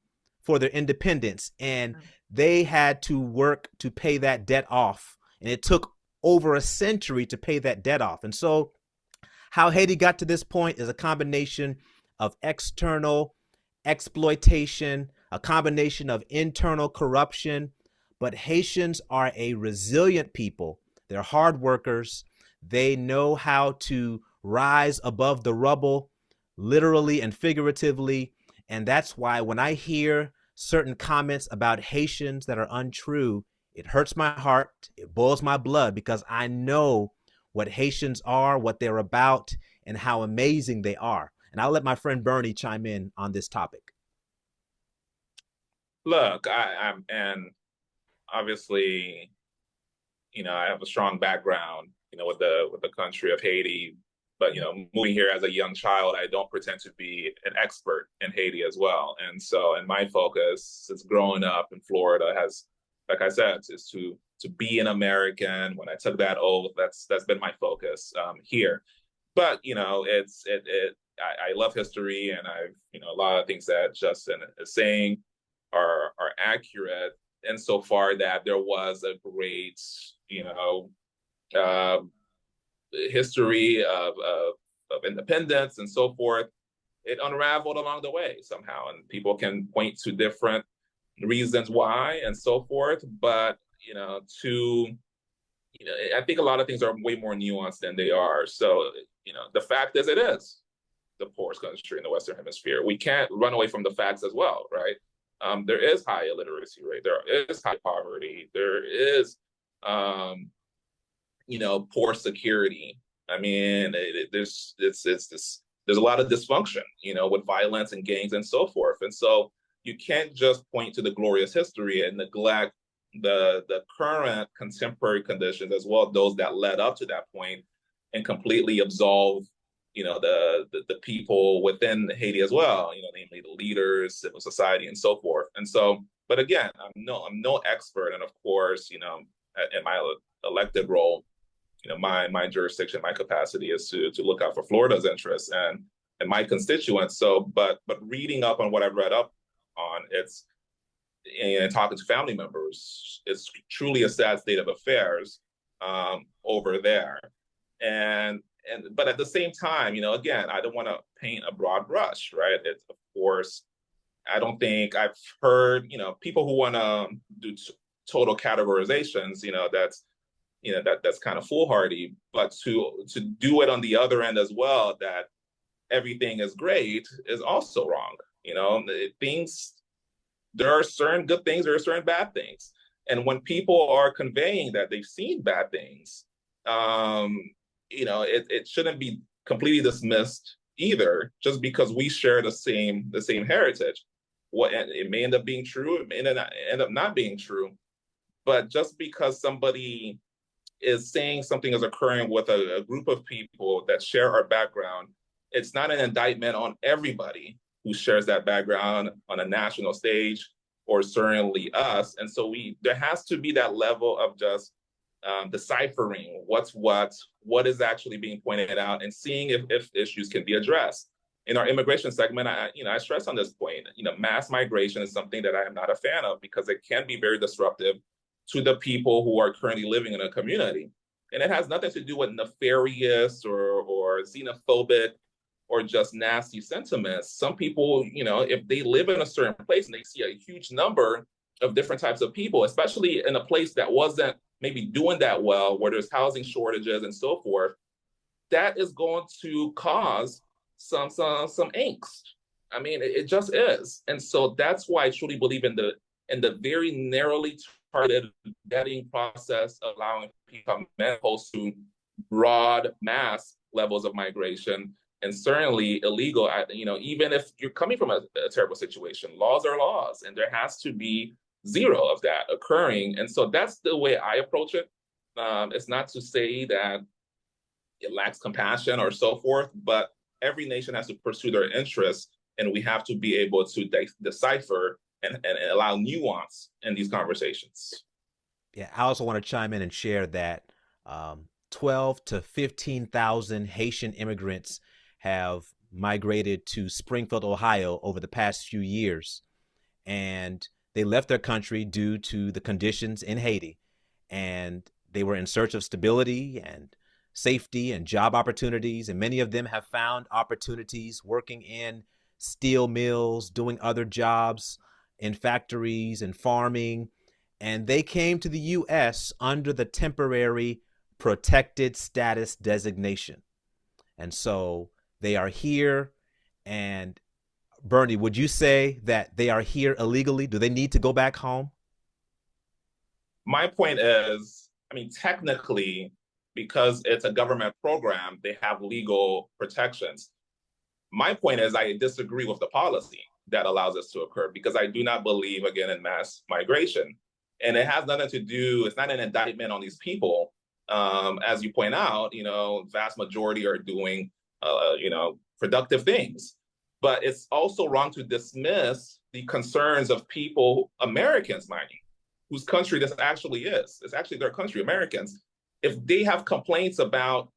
B: for their independence, and they had to work to pay that debt off. And it took over a century to pay that debt off. And so how Haiti got to this point is a combination of external exploitation, a combination of internal corruption. But Haitians are a resilient people. They're hard workers. They know how to rise above the rubble, literally and figuratively. And that's why when I hear certain comments about Haitians that are untrue, it hurts my heart. It boils my blood, because I know what Haitians are, what they're about, and how amazing they are. And I'll let my friend Bernie chime in on this topic.
C: Look, and obviously, I have a strong background, with the country of Haiti. But, moving here as a young child, I don't pretend to be an expert in Haiti as well. And so, and my focus since growing up in Florida has, like I said, is to be an American. When I took that oath, that's been my focus here. But, I love history, and a lot of things that Justin is saying are accurate insofar that there was a great, history of independence and so forth. It unraveled along the way somehow, and people can point to different reasons why and so forth. But I think a lot of things are way more nuanced than they are. So the fact is, it is the poorest country in the Western Hemisphere. We can't run away from the facts as well, right? There is high illiteracy rate. There is high poverty. There is, poor security. I mean, there's a lot of dysfunction, with violence and gangs and so forth. And so you can't just point to the glorious history and neglect the current contemporary conditions as well, those that led up to that point, and completely absolve the people within Haiti as well, namely the leaders, civil society, and so forth. And so, but again, I'm no expert, and of course, in my elected role, my jurisdiction, my capacity is to look out for Florida's interests and my constituents. So, but reading up on what I've read up on, and talking to family members, it's truly a sad state of affairs over there. But at the same time, again, I don't want to paint a broad brush, right? It's, of course, I don't think I've heard, people who want to do total categorizations, that's kind of foolhardy. But to do it on the other end as well, that everything is great, is also wrong. Things There are certain good things, there are certain bad things. And when people are conveying that they've seen bad things, it shouldn't be completely dismissed either, just because we share the same heritage. It may end up being true, it may end up not being true, but just because somebody is saying something is occurring with a group of people that share our background, it's not an indictment on everybody who shares that background on a national stage, or certainly us. And so there has to be that level of just deciphering what is actually being pointed out, and seeing if issues can be addressed. In our immigration segment, I stress on this point, mass migration is something that I am not a fan of, because it can be very disruptive to the people who are currently living in a community. And it has nothing to do with nefarious or xenophobic or just nasty sentiments. Some people, if they live in a certain place and they see a huge number of different types of people, especially in a place that wasn't maybe doing that well, where there's housing shortages and so forth, that is going to cause some angst. I mean, it just is. And so that's why I truly believe in the very narrowly targeted vetting process, allowing people to come opposed to broad mass levels of migration. And certainly illegal, even if you're coming from a terrible situation, laws are laws, and there has to be zero of that occurring. And so that's the way I approach it. It's not to say that it lacks compassion or so forth, but every nation has to pursue their interests, and we have to be able to decipher and allow nuance in these conversations.
B: Yeah, I also want to chime in and share that 12 to 15,000 Haitian immigrants have migrated to Springfield, Ohio over the past few years. And they left their country due to the conditions in Haiti. And they were in search of stability and safety and job opportunities. And many of them have found opportunities working in steel mills, doing other jobs in factories and farming. And they came to the U.S. under the temporary protected status designation. And so they are here. And Bernie, would you say that they are here illegally? Do they need to go back home?
C: My point is, technically, because it's a government program, they have legal protections. My point is, I disagree with the policy that allows this to occur, because I do not believe, again, in mass migration. And it has nothing to do, it's not an indictment on these people. As you point out, vast majority are doing, productive things. But it's also wrong to dismiss the concerns of people, Americans, mind you, whose country this actually is. It's actually their country, Americans. If they have complaints about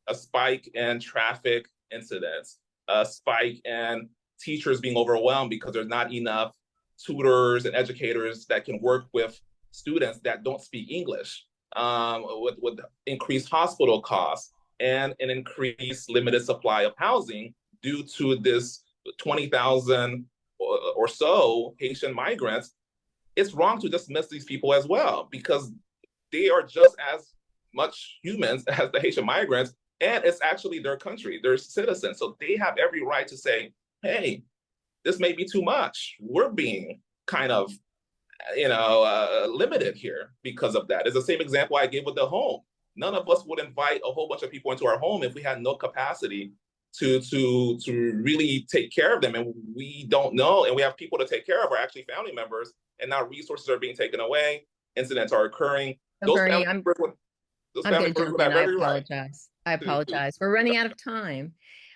C: a spike in traffic incidents, a spike in teachers being overwhelmed because there's not enough tutors and educators that can work with students that don't speak English, with increased hospital costs and an increased limited supply of housing due to this 20,000 or so Haitian migrants, it's wrong to dismiss these people as well, because they are just as much humans as the Haitian migrants, and it's actually their country, their citizens. So they have every right to say, hey, this may be too much. We're being kind of, limited here because of that. It's the same example I gave with the home. None of us would invite a whole bunch of people into our home if we had no capacity to really take care of them. And we don't know, and we have people to take care of, are actually family members, and now resources are being taken away, incidents are occurring.
F: So Bernie, I'm going to jump in. I apologize. We're running out of time,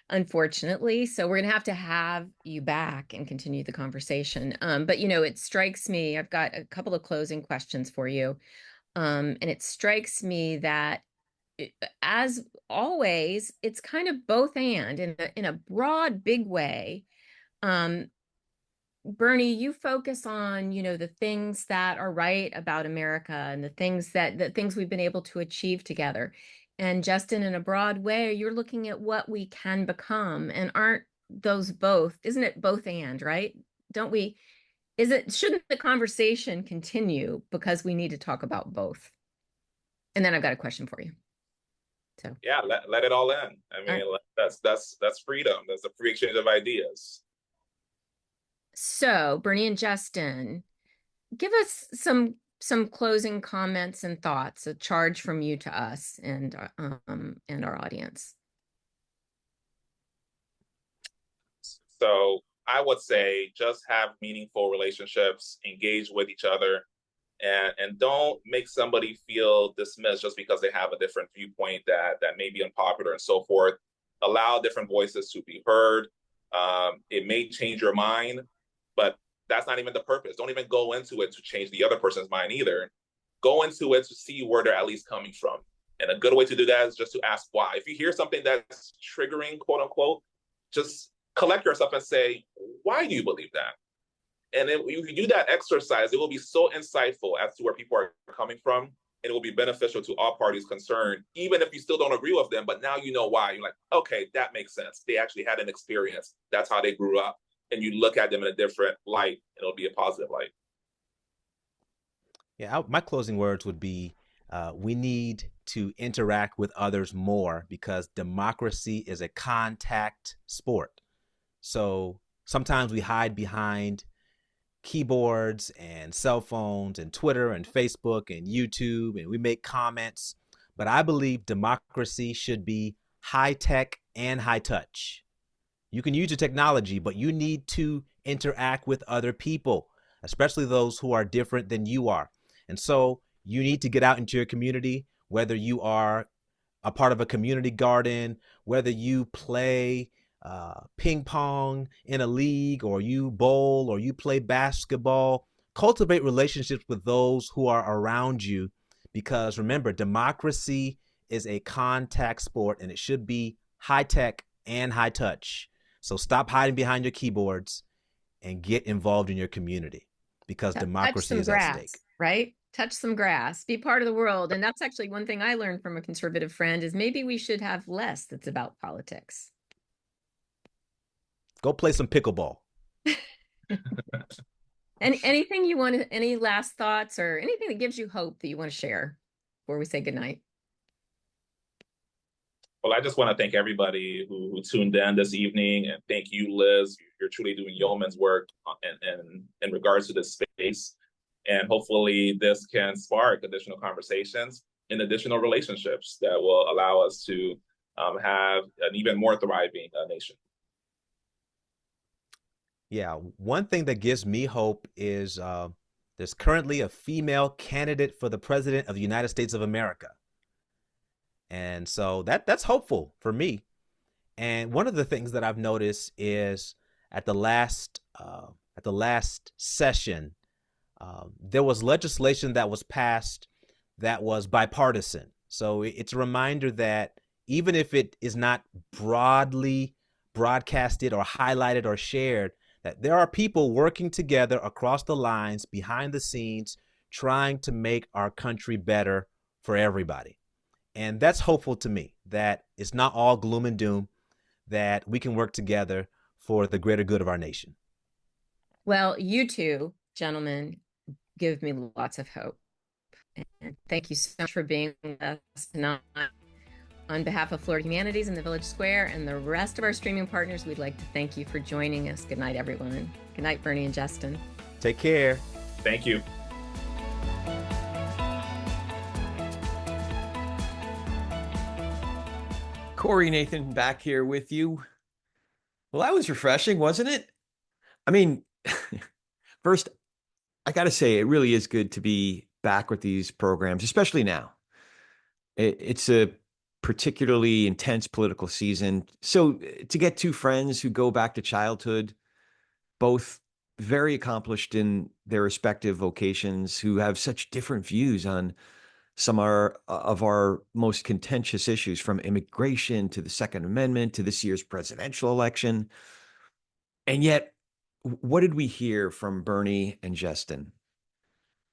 F: unfortunately. So we're going to have you back and continue the conversation. But, it strikes me, I've got a couple of closing questions for you. And it strikes me that, as always, it's kind of both and in a broad, big way. Bernie, you focus on, the things that are right about America and the things we've been able to achieve together. And Geston, in a broad way, you're looking at what we can become. And aren't those both? Isn't it both and, right? Don't we? Shouldn't the conversation continue, because we need to talk about both? And then I've got a question for you. So
C: yeah, let it all in. That's freedom. That's a free exchange of ideas.
F: So, Bernie and Geston, give us some closing comments and thoughts, a charge from you to us and our audience.
C: So I would say just have meaningful relationships, engage with each other, and don't make somebody feel dismissed just because they have a different viewpoint that may be unpopular and so forth. Allow different voices to be heard. It may change your mind, but that's not even the purpose. Don't even go into it to change the other person's mind either. Go into it to see where they're at least coming from. And a good way to do that is just to ask why. If you hear something that's triggering, quote unquote, just collect yourself and say, why do you believe that? And then if you do that exercise, it will be so insightful as to where people are coming from. And it will be beneficial to all parties concerned, even if you still don't agree with them. But now you know why. You're like, okay, that makes sense. They actually had an experience. That's how they grew up. And you look at them in a different light, and it'll be a positive light.
B: Yeah, my closing words would be we need to interact with others more because democracy is a contact sport. So sometimes we hide behind keyboards and cell phones and Twitter and Facebook and YouTube, and we make comments. But I believe democracy should be high tech and high touch. You can use the technology, but you need to interact with other people, especially those who are different than you are. And so you need to get out into your community, whether you are a part of a community garden, whether you play ping pong in a league, or you bowl, or you play basketball. Cultivate relationships with those who are around you, because remember, democracy is a contact sport and it should be high tech and high touch. So stop hiding behind your keyboards and get involved in your community, because democracy is at stake.
F: Right? Touch some grass, be part of the world. And that's actually one thing I learned from a conservative friend is maybe we should have less that's about politics.
B: Go play some pickleball.
F: And anything you want to, any last thoughts or anything that gives you hope that you want to share before we say goodnight?
C: Well, I just want to thank everybody who tuned in this evening, and thank you, Liz. You're truly doing yeoman's work in regards to this space. And hopefully this can spark additional conversations and additional relationships that will allow us to have an even more thriving nation.
B: Yeah, one thing that gives me hope is there's currently a female candidate for the president of the United States of America. And so that's hopeful for me. And one of the things that I've noticed is at the last session, there was legislation that was passed that was bipartisan. So it's a reminder that even if it is not broadly broadcasted or highlighted or shared, that there are people working together across the lines, behind the scenes, trying to make our country better for everybody. And that's hopeful to me, that it's not all gloom and doom, that we can work together for the greater good of our nation.
F: Well, you two gentlemen give me lots of hope. And thank you so much for being with us tonight. On behalf of Florida Humanities and the Village Square and the rest of our streaming partners, we'd like to thank you for joining us. Good night, everyone. Good night, Bernie and Geston.
B: Take care.
C: Thank you.
E: Corey, Nathan, back here with you. Well, that was refreshing, wasn't it? I mean, first, I got to say, it really is good to be back with these programs, especially now. It's a particularly intense political season. So to get two friends who go back to childhood, both very accomplished in their respective vocations, who have such different views on some of our most contentious issues, from immigration to the Second Amendment to this year's presidential election. And yet, what did we hear from Bernie and Geston?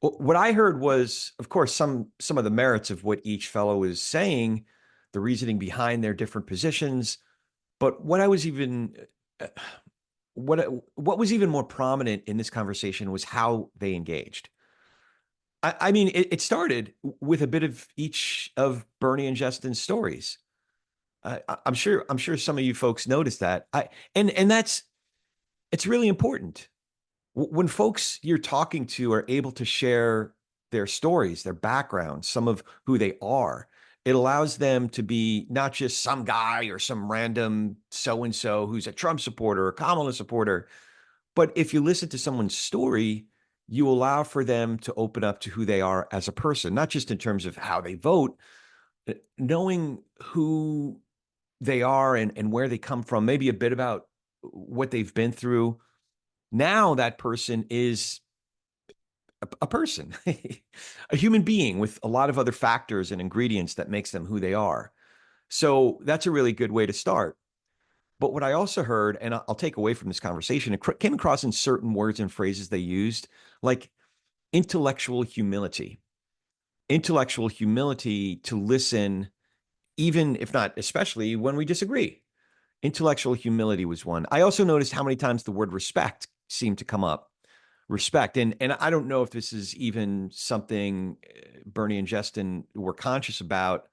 E: What I heard was, of course, some of the merits of what each fellow is saying, the reasoning behind their different positions. But what was even more prominent in this conversation was how they engaged. I mean, it started with a bit of each of Bernie and Geston's stories. I'm sure some of you folks noticed that. And it's really important. When folks you're talking to are able to share their stories, their backgrounds, some of who they are, it allows them to be not just some guy or some random so-and-so who's a Trump supporter or Kamala supporter, but if you listen to someone's story, you allow for them to open up to who they are as a person, not just in terms of how they vote, knowing who they are and where they come from, maybe a bit about what they've been through. Now that person is a person, a human being with a lot of other factors and ingredients that makes them who they are. So that's a really good way to start. But what I also heard, and I'll take away from this conversation, it came across in certain words and phrases they used, like intellectual humility to listen, even if not especially when we disagree. Intellectual humility was one. I also noticed how many times the word respect seemed to come up. Respect. And I don't know if this is even something Berny and Geston were conscious about,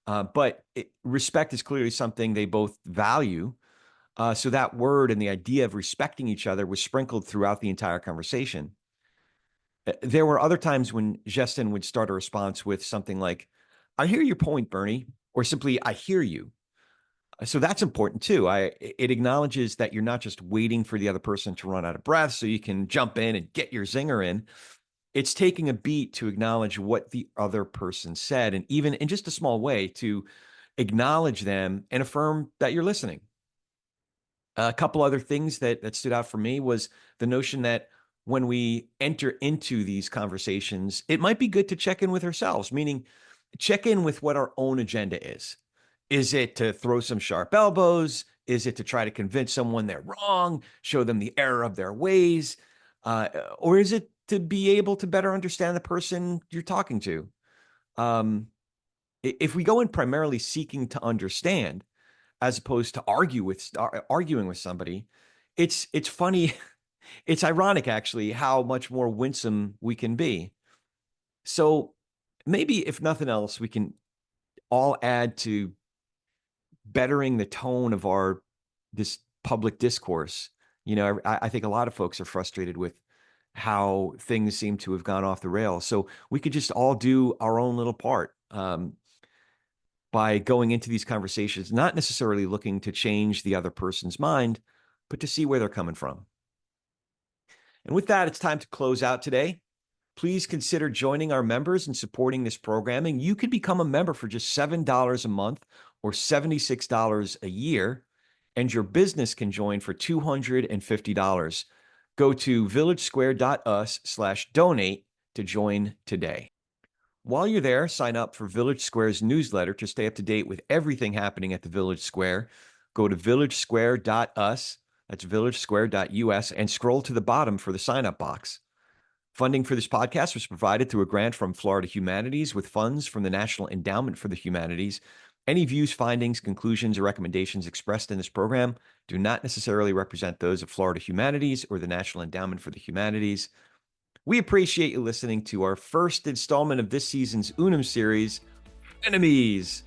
E: but respect is clearly something they both value. So that word and the idea of respecting each other was sprinkled throughout the entire conversation. There were other times when Geston would start a response with something like, I hear your point, Bernie, or simply, I hear you. So that's important too. It acknowledges that you're not just waiting for the other person to run out of breath so you can jump in and get your zinger in. It's taking a beat to acknowledge what the other person said, and even in just a small way to acknowledge them and affirm that you're listening. A couple other things that stood out for me was the notion that when we enter into these conversations, it might be good to check in with ourselves, meaning check in with what our own agenda is. Is it to throw some sharp elbows? Is it to try to convince someone they're wrong, show them the error of their ways? Or is it to be able to better understand the person you're talking to? If we go in primarily seeking to understand, as opposed to arguing with somebody, it's funny, it's ironic actually how much more winsome we can be. So maybe if nothing else, we can all add to bettering the tone of this public discourse. You know, I think a lot of folks are frustrated with how things seem to have gone off the rails. So we could just all do our own little part by going into these conversations, not necessarily looking to change the other person's mind, but to see where they're coming from. And with that, it's time to close out today. Please consider joining our members and supporting this programming. You could become a member for just $7 a month or $76 a year, and your business can join for $250. Go to villagesquare.us/donate to join today. While you're there, sign up for Village Square's newsletter to stay up to date with everything happening at the Village Square. Go to villagesquare.us, that's villagesquare.us, and scroll to the bottom for the sign-up box. Funding for this podcast was provided through a grant from Florida Humanities with funds from the National Endowment for the Humanities. Any views, findings, conclusions, or recommendations expressed in this program do not necessarily represent those of Florida Humanities or the National Endowment for the Humanities. We appreciate you listening to our first installment of this season's UNUM series, Frenemies.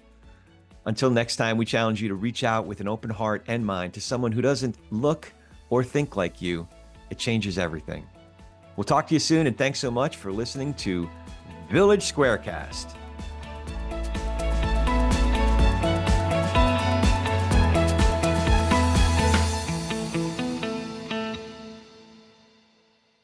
E: Until next time, we challenge you to reach out with an open heart and mind to someone who doesn't look or think like you. It changes everything. We'll talk to you soon, and thanks so much for listening to Village Squarecast.